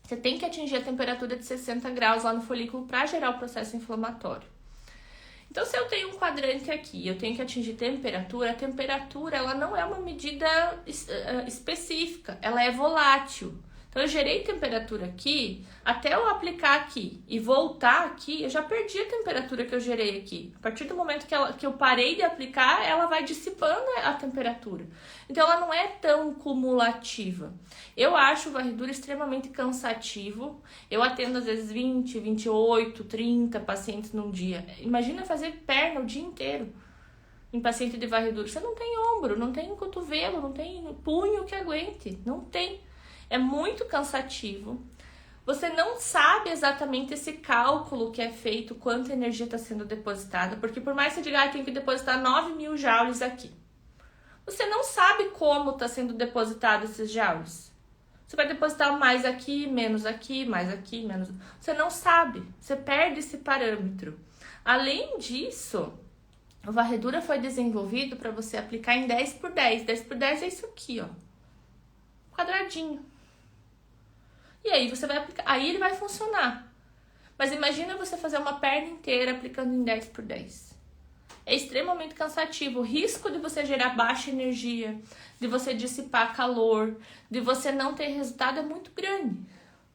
você tem que atingir a temperatura de 60 graus lá no folículo para gerar o processo inflamatório. Então, se eu tenho um quadrante aqui, eu tenho que atingir temperatura, a temperatura ela não é uma medida específica, ela é volátil. Então, eu gerei temperatura aqui, até eu aplicar aqui e voltar aqui, eu já perdi a temperatura que eu gerei aqui. A partir do momento que eu parei de aplicar, ela vai dissipando a temperatura. Então, ela não é tão cumulativa. Eu acho varredura extremamente cansativo. Eu atendo, às vezes, 20, 28, 30 pacientes num dia. Imagina fazer perna o dia inteiro em paciente de varredura. Você não tem ombro, não tem cotovelo, não tem punho que aguente. Não tem. É muito cansativo. Você não sabe exatamente esse cálculo que é feito, quanta energia está sendo depositada, porque por mais que você diga, tem que depositar 9.000 joules aqui. Você não sabe como está sendo depositado esses joules. Você vai depositar mais aqui, menos aqui, mais aqui, menos... Você não sabe, você perde esse parâmetro. Além disso, a varredura foi desenvolvido para você aplicar em 10 por 10. 10 por 10 é isso aqui, ó. Quadradinho. E aí você vai aplicar, aí ele vai funcionar. Mas imagina você fazer uma perna inteira aplicando em 10 por 10. É extremamente cansativo. O risco de você gerar baixa energia, de você dissipar calor, de você não ter resultado é muito grande.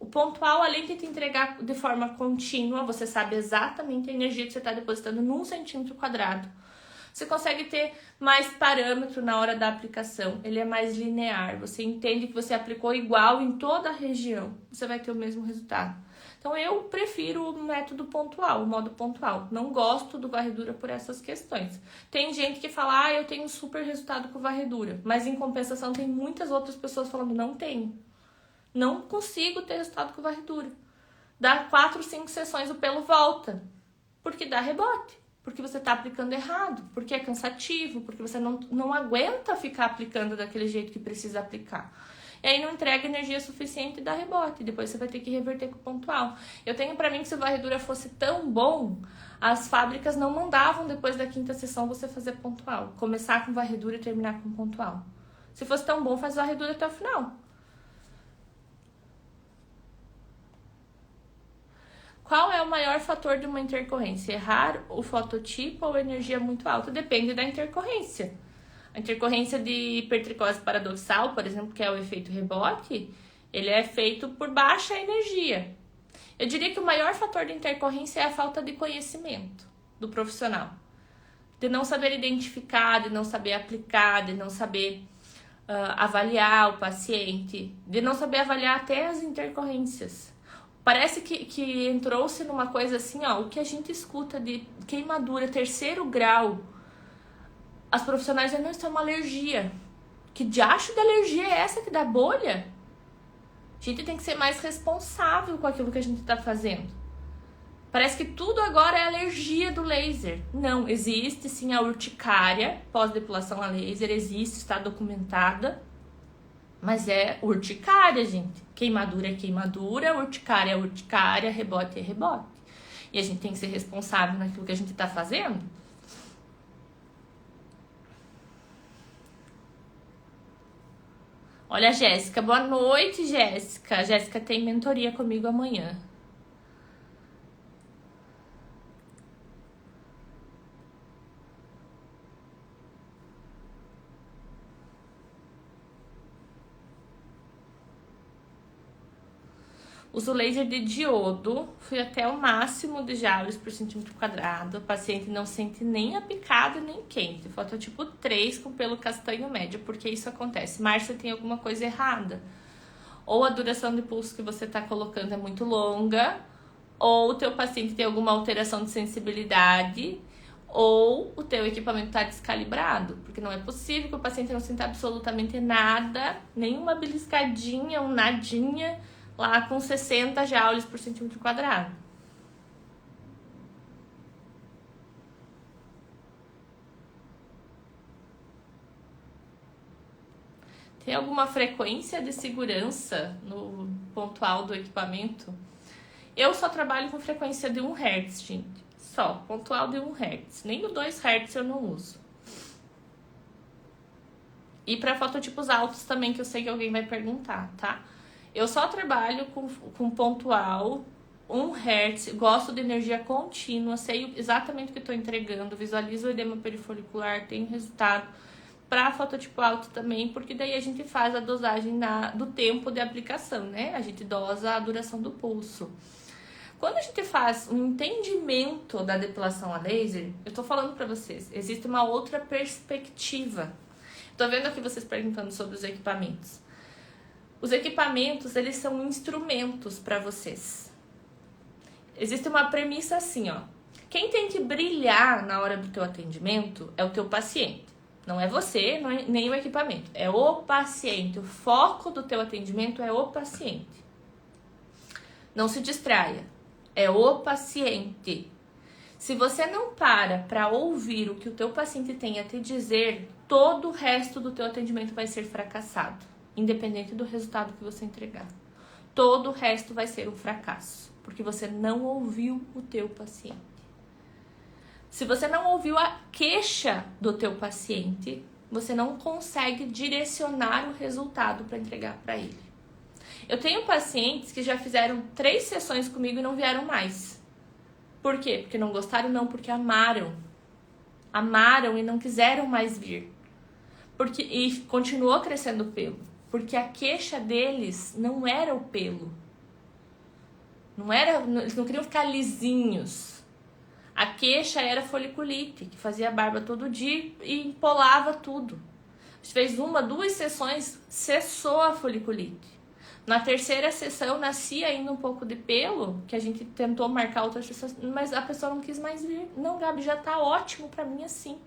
O pontual, além de te entregar de forma contínua, você sabe exatamente a energia que você está depositando num centímetro quadrado. Você consegue ter mais parâmetro na hora da aplicação, ele é mais linear, você entende que você aplicou igual em toda a região, você vai ter o mesmo resultado. Então eu prefiro o método pontual, o modo pontual, não gosto do varredura por essas questões. Tem gente que fala, eu tenho super resultado com varredura, mas em compensação tem muitas outras pessoas falando, não tenho, não consigo ter resultado com varredura. Dá 4, 5 sessões o pelo volta, porque dá rebote. Porque você está aplicando errado, porque é cansativo, porque você não aguenta ficar aplicando daquele jeito que precisa aplicar. E aí não entrega energia suficiente e dá rebote. Depois você vai ter que reverter com o pontual. Eu tenho pra mim que se o varredura fosse tão bom, as fábricas não mandavam depois da 5ª sessão você fazer pontual. Começar com varredura e terminar com pontual. Se fosse tão bom, faz varredura até o final. Qual é o maior fator de uma intercorrência? Errar o fototipo ou energia muito alta? Depende da intercorrência. A intercorrência de hipertricose paradoxal, por exemplo, que é o efeito rebote, ele é feito por baixa energia. Eu diria que o maior fator de intercorrência é a falta de conhecimento do profissional. De não saber identificar, de não saber aplicar, de não saber avaliar o paciente, de não saber avaliar até as intercorrências. Parece que entrou-se numa coisa assim, ó, o que a gente escuta de queimadura, 3º grau, as profissionais já não estão uma alergia. Que diacho de alergia é essa que dá bolha? A gente tem que ser mais responsável com aquilo que a gente está fazendo. Parece que tudo agora é alergia do laser. Não, existe sim a urticária pós-depilação a laser, existe, está documentada. Mas é urticária, gente. Queimadura é queimadura, urticária é urticária, rebote é rebote. E a gente tem que ser responsável naquilo que a gente está fazendo. Olha a Jéssica, boa noite, Jéssica. A Jéssica tem mentoria comigo amanhã. Uso laser de diodo, fui até o máximo de joules por centímetro quadrado. O paciente não sente nem a picada nem quente. Fototipo 3 com pelo castanho médio, porque isso acontece. Márcia, tem alguma coisa errada. Ou a duração de pulso que você está colocando é muito longa, ou o teu paciente tem alguma alteração de sensibilidade, ou o teu equipamento está descalibrado. Porque não é possível que o paciente não sinta absolutamente nada, nenhuma beliscadinha, um nadinha, lá com 60 joules por centímetro quadrado. Tem alguma frequência de segurança no pontual do equipamento? Eu só trabalho com frequência de 1 Hz, gente. Só, pontual de 1 Hz. Nem o 2 Hz eu não uso. E para fototipos altos também, que eu sei que alguém vai perguntar, tá? Eu só trabalho com pontual, 1 Hz, gosto de energia contínua, sei exatamente o que estou entregando, visualizo o edema perifolicular, tenho resultado para fototipo alto também, porque daí a gente faz a dosagem do tempo de aplicação, né? A gente dosa a duração do pulso. Quando a gente faz um entendimento da depilação a laser, eu tô falando para vocês, existe uma outra perspectiva. Tô vendo aqui vocês perguntando sobre os equipamentos. Os equipamentos, eles são instrumentos para vocês. Existe uma premissa assim, ó. Quem tem que brilhar na hora do teu atendimento é o teu paciente. Não é você, não é nem o equipamento. É o paciente. O foco do teu atendimento é o paciente. Não se distraia. É o paciente. Se você não para ouvir o que o teu paciente tem a te dizer, todo o resto do teu atendimento vai ser fracassado. Independente do resultado que você entregar. Todo o resto vai ser um fracasso, porque você não ouviu o teu paciente. Se você não ouviu a queixa do teu paciente, você não consegue direcionar o resultado para entregar para ele. Eu tenho pacientes que já fizeram 3 sessões comigo e não vieram mais. Por quê? Porque não gostaram? Não, porque amaram. Amaram e não quiseram mais vir. E continuou crescendo o pelo. Porque a queixa deles não era o pelo. Eles não queriam ficar lisinhos. A queixa era foliculite, que fazia barba todo dia e empolava tudo. A gente fez 1, 2 sessões, cessou a foliculite. Na 3ª sessão nascia ainda um pouco de pelo, que a gente tentou marcar outras sessões, mas a pessoa não quis mais vir. Não, Gabi, já tá ótimo pra mim assim.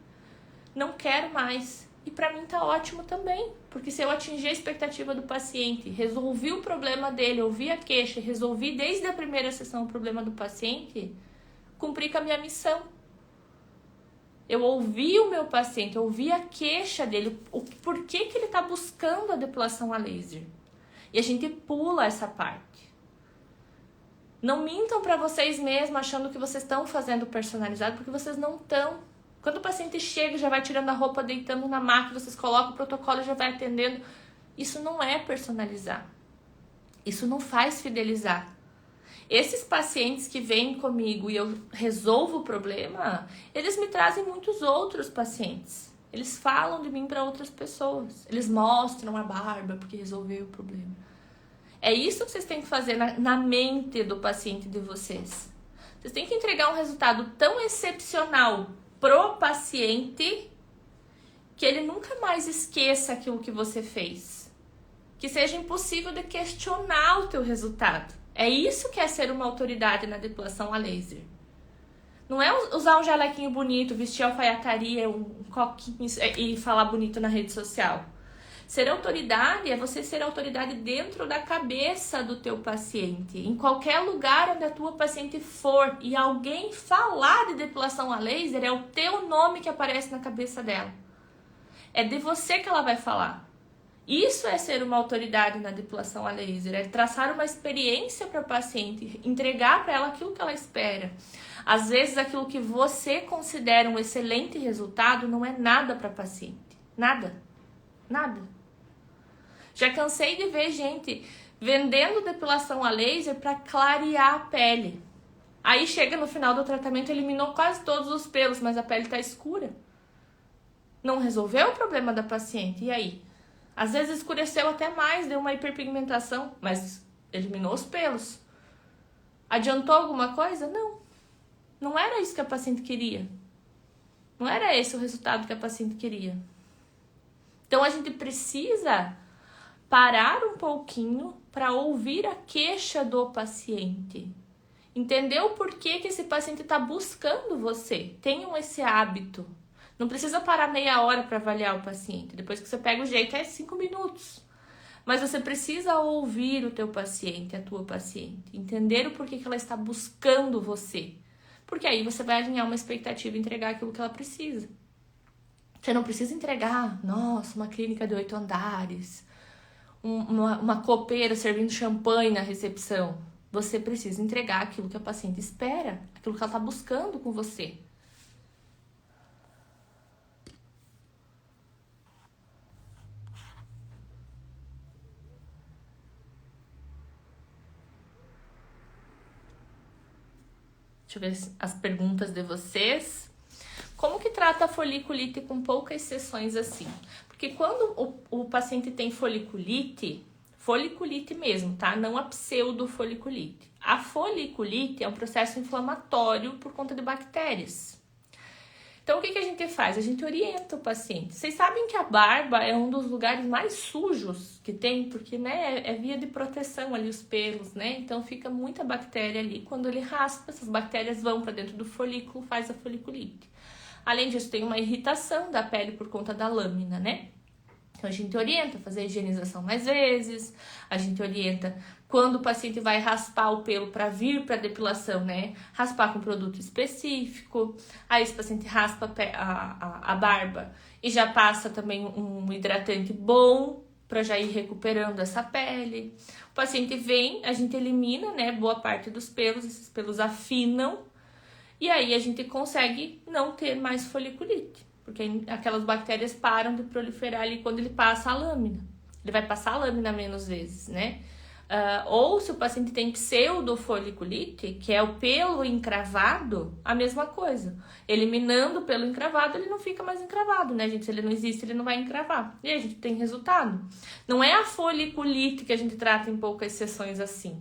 Não quero mais. E para mim tá ótimo também, porque se eu atingir a expectativa do paciente, resolvi o problema dele, ouvi a queixa, resolvi desde a primeira sessão o problema do paciente, cumpri com a minha missão. Eu ouvi o meu paciente, eu ouvi a queixa dele, por que ele tá buscando a depilação a laser. E a gente pula essa parte. Não mintam para vocês mesmos achando que vocês estão fazendo personalizado, porque vocês não estão. Quando o paciente chega, já vai tirando a roupa, deitando na máquina, vocês colocam o protocolo e já vai atendendo. Isso não é personalizar. Isso não faz fidelizar. Esses pacientes que vêm comigo e eu resolvo o problema, eles me trazem muitos outros pacientes. Eles falam de mim para outras pessoas. Eles mostram a barba porque resolveu o problema. É isso que vocês têm que fazer na mente do paciente de vocês. Vocês têm que entregar um resultado tão excepcional pro paciente que ele nunca mais esqueça aquilo que você fez. Que seja impossível de questionar o teu resultado. É isso que é ser uma autoridade na depilação a laser. Não é usar um jalequinho bonito, vestir alfaiataria, um coquinho e falar bonito na rede social. Ser autoridade é você ser autoridade dentro da cabeça do teu paciente. Em qualquer lugar onde a tua paciente for e alguém falar de depilação a laser, é o teu nome que aparece na cabeça dela. É de você que ela vai falar. Isso é ser uma autoridade na depilação a laser, é traçar uma experiência para a paciente, entregar para ela aquilo que ela espera. Às vezes aquilo que você considera um excelente resultado não é nada para a paciente. Nada. Nada. Já cansei de ver gente vendendo depilação a laser para clarear a pele. Aí chega no final do tratamento, eliminou quase todos os pelos, mas a pele está escura. Não resolveu o problema da paciente. E aí? Às vezes escureceu até mais, deu uma hiperpigmentação, mas eliminou os pelos. Adiantou alguma coisa? Não. Não era isso que a paciente queria. Não era esse o resultado que a paciente queria. Então a gente precisa parar um pouquinho para ouvir a queixa do paciente. Entender o porquê que esse paciente está buscando você. Tenham esse hábito. Não precisa parar meia hora para avaliar o paciente. Depois que você pega o jeito, é 5 minutos. Mas você precisa ouvir o teu paciente, a tua paciente. Entender o porquê que ela está buscando você. Porque aí você vai alinhar uma expectativa e entregar aquilo que ela precisa. Você não precisa entregar, nossa, uma clínica de 8 andares, uma copeira servindo champanhe na recepção. Você precisa entregar aquilo que a paciente espera, aquilo que ela está buscando com você. Deixa eu ver as perguntas de vocês. Como que trata a foliculite com poucas sessões assim? Porque quando o paciente tem foliculite mesmo, tá? Não a pseudofoliculite. A foliculite é um processo inflamatório por conta de bactérias. Então, o que a gente faz? A gente orienta o paciente. Vocês sabem que a barba é um dos lugares mais sujos que tem, porque, né, é via de proteção ali os pelos, né? Então, fica muita bactéria ali. Quando ele raspa, essas bactérias vão para dentro do folículo, faz a foliculite. Além disso, tem uma irritação da pele por conta da lâmina, né? Então, a gente orienta a fazer a higienização mais vezes, a gente orienta quando o paciente vai raspar o pelo para vir para depilação, né? Raspar com produto específico. Aí, esse paciente raspa a barba e já passa também um hidratante bom para já ir recuperando essa pele. O paciente vem, a gente elimina, né, boa parte dos pelos, esses pelos afinam. E aí, a gente consegue não ter mais foliculite. Porque aquelas bactérias param de proliferar ali quando ele passa a lâmina. Ele vai passar a lâmina menos vezes, né? Ou se o paciente tem pseudofoliculite, que é o pelo encravado, a mesma coisa. Eliminando o pelo encravado, ele não fica mais encravado, né, gente? Se ele não existe, ele não vai encravar. E aí a gente tem resultado. Não é a foliculite que a gente trata em poucas sessões assim.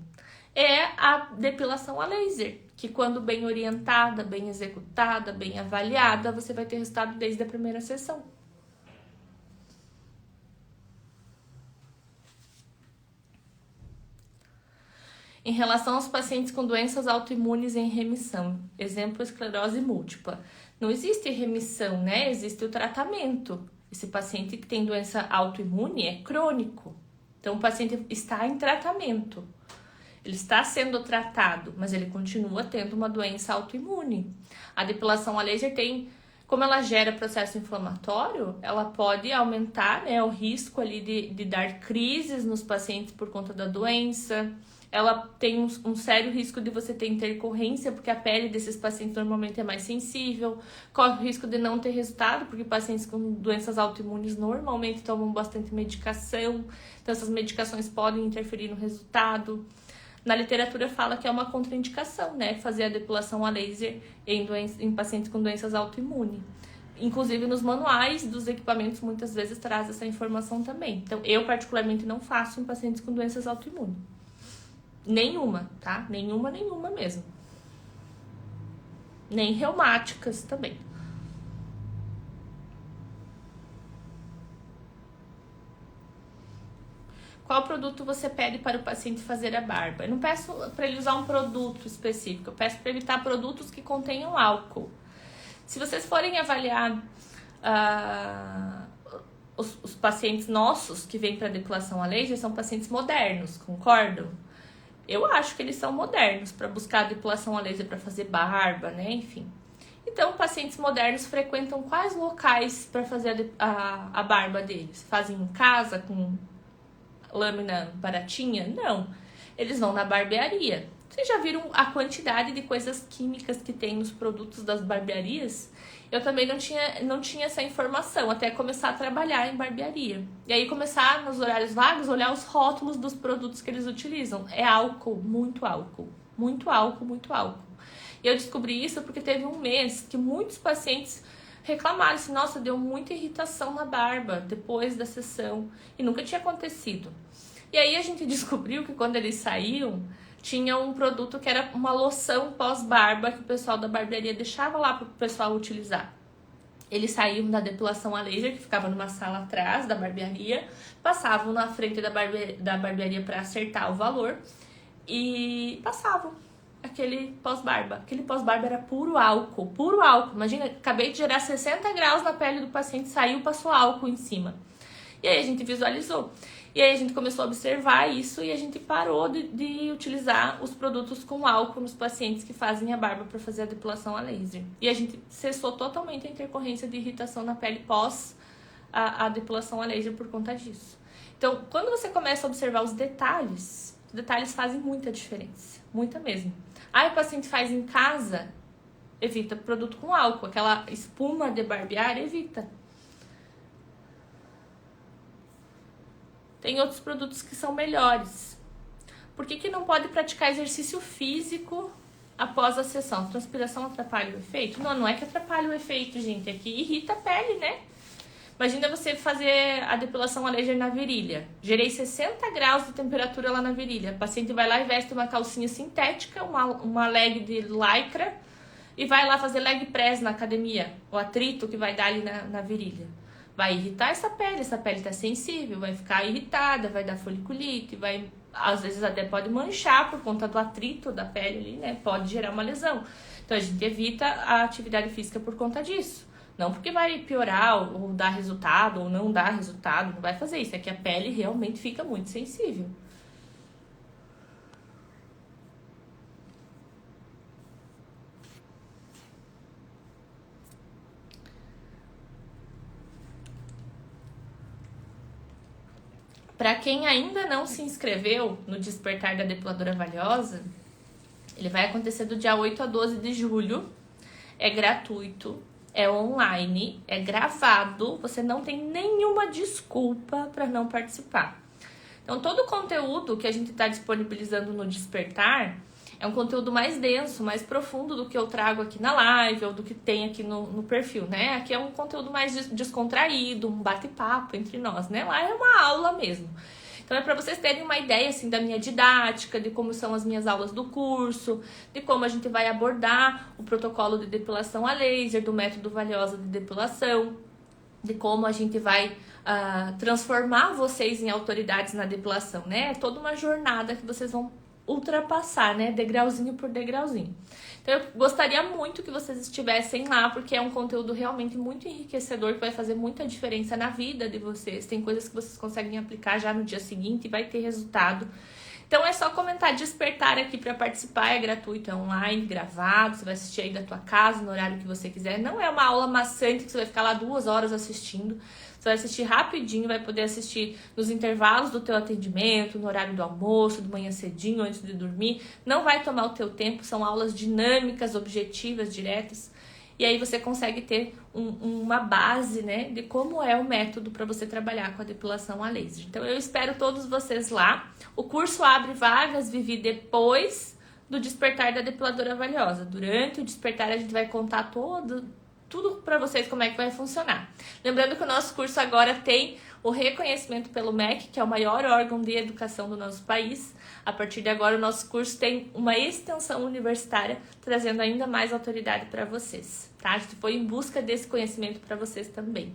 É a depilação a laser, que quando bem orientada, bem executada, bem avaliada, você vai ter resultado desde a primeira sessão. Em relação aos pacientes com doenças autoimunes em remissão, exemplo, esclerose múltipla, não existe remissão, né? Existe o tratamento. Esse paciente que tem doença autoimune é crônico. Então, o paciente está em tratamento. Ele está sendo tratado, mas ele continua tendo uma doença autoimune. A depilação a laser tem, como ela gera processo inflamatório, ela pode aumentar, né, o risco ali de dar crises nos pacientes por conta da doença. Ela tem um sério risco de você ter intercorrência, porque a pele desses pacientes normalmente é mais sensível. Corre o risco de não ter resultado, porque pacientes com doenças autoimunes normalmente tomam bastante medicação. Então, essas medicações podem interferir no resultado. na literatura fala que é uma contraindicação, né? Fazer a depilação a laser em pacientes com doenças autoimunes. Inclusive nos manuais dos equipamentos muitas vezes traz essa informação também. Então eu particularmente não faço em pacientes com doenças autoimunes. Nenhuma, tá? Nenhuma mesmo. Nem reumáticas também. Qual produto você pede para o paciente fazer a barba? Eu não peço para ele usar um produto específico, eu peço para evitar produtos que contenham álcool. Se vocês forem avaliar os pacientes nossos que vêm para depilação a laser, são pacientes modernos, concordam? Eu acho que eles são modernos para buscar a depilação a laser para fazer barba, né? Enfim. Então, pacientes modernos frequentam quais locais para fazer a barba deles? Fazem em casa com lâmina baratinha? Não. Eles vão na barbearia. Vocês já viram a quantidade de coisas químicas que tem nos produtos das barbearias? Eu também não tinha essa informação até começar a trabalhar em barbearia. E aí começar, nos horários vagos, olhar os rótulos dos produtos que eles utilizam. É álcool, muito álcool. Muito álcool, muito álcool. E eu descobri isso porque teve um mês que muitos pacientes reclamaram assim, nossa, deu muita irritação na barba depois da sessão. E nunca tinha acontecido. E aí a gente descobriu que quando eles saíam, tinha um produto que era uma loção pós-barba que o pessoal da barbearia deixava lá para o pessoal utilizar. Eles saíam da depilação a laser, que ficava numa sala atrás da barbearia, passavam na frente da barbearia para acertar o valor e passavam aquele pós-barba. Aquele pós-barba era puro álcool, puro álcool. Imagina, acabei de gerar 60 graus na pele do paciente, saiu, passou álcool em cima. E aí a gente visualizou. E aí a gente começou a observar isso e a gente parou de utilizar os produtos com álcool nos pacientes que fazem a barba para fazer a depilação a laser. E a gente cessou totalmente a intercorrência de irritação na pele pós a depilação a laser por conta disso. Então, quando você começa a observar os detalhes fazem muita diferença, muita mesmo. Aí o paciente faz em casa, evita produto com álcool, aquela espuma de barbear, evita. Tem outros produtos que são melhores. Por que não pode praticar exercício físico após a sessão? Transpiração atrapalha o efeito? Não é que atrapalha o efeito, gente. É que irrita a pele, né? Imagina você fazer a depilação a laser na virilha. Gerei 60 graus de temperatura lá na virilha. O paciente vai lá e veste uma calcinha sintética, uma leg de lycra e vai lá fazer leg press na academia. O atrito que vai dar ali na virilha. Vai irritar essa pele tá sensível, vai ficar irritada, vai dar foliculite, às vezes até pode manchar por conta do atrito da pele ali, né? Pode gerar uma lesão. Então a gente evita a atividade física por conta disso. Não porque vai piorar ou dar resultado ou não dar resultado, não vai fazer isso. É que a pele realmente fica muito sensível. Para quem ainda não se inscreveu no Despertar da Depiladora Valiosa, ele vai acontecer do dia 8 a 12 de julho. É gratuito, é online, é gravado. Você não tem nenhuma desculpa para não participar. Então, todo o conteúdo que a gente está disponibilizando no Despertar é um conteúdo mais denso, mais profundo do que eu trago aqui na live ou do que tem aqui no perfil, né? Aqui é um conteúdo mais descontraído, um bate-papo entre nós, né? Lá é uma aula mesmo. Então é para vocês terem uma ideia assim da minha didática, de como são as minhas aulas do curso, de como a gente vai abordar o protocolo de depilação a laser, do método Valiosa de depilação, de como a gente vai transformar vocês em autoridades na depilação, né? É toda uma jornada que vocês vão ultrapassar, né? Degrauzinho por degrauzinho. Então eu gostaria muito que vocês estivessem lá, porque é um conteúdo realmente muito enriquecedor, que vai fazer muita diferença na vida de vocês. Tem coisas que vocês conseguem aplicar já no dia seguinte e vai ter resultado. Então é só comentar Despertar aqui para participar, é gratuito, é online, gravado, você vai assistir aí da tua casa, no horário que você quiser. Não é uma aula maçante que você vai ficar lá 2 horas assistindo. Você vai assistir rapidinho, vai poder assistir nos intervalos do teu atendimento, no horário do almoço, de manhã cedinho, antes de dormir. Não vai tomar o teu tempo, são aulas dinâmicas, objetivas, diretas. e aí você consegue ter uma base, né, de como é o método para você trabalhar com a depilação a laser. Então eu espero todos vocês lá. O curso abre vagas, Vivi, depois do Despertar da Depiladora Valiosa. Durante o Despertar a gente vai contar tudo para vocês como é que vai funcionar. Lembrando que o nosso curso agora tem o reconhecimento pelo MEC, que é o maior órgão de educação do nosso país. A partir de agora, o nosso curso tem uma extensão universitária, trazendo ainda mais autoridade para vocês, tá? A gente foi em busca desse conhecimento para vocês também.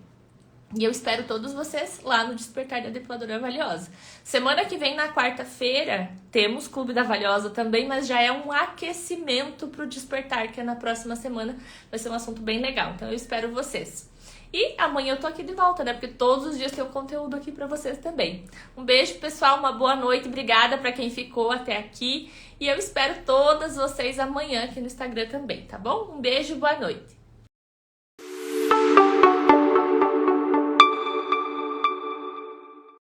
E eu espero todos vocês lá no Despertar da Depiladora Valiosa. Semana que vem, na quarta-feira, temos Clube da Valiosa também, mas já é um aquecimento para o Despertar, que é na próxima semana. Vai ser um assunto bem legal, então eu espero vocês. E amanhã eu tô aqui de volta, né? Porque todos os dias tem o conteúdo aqui pra vocês também. Um beijo, pessoal, uma boa noite. Obrigada pra quem ficou até aqui. E eu espero todas vocês amanhã aqui no Instagram também, tá bom? Um beijo, boa noite.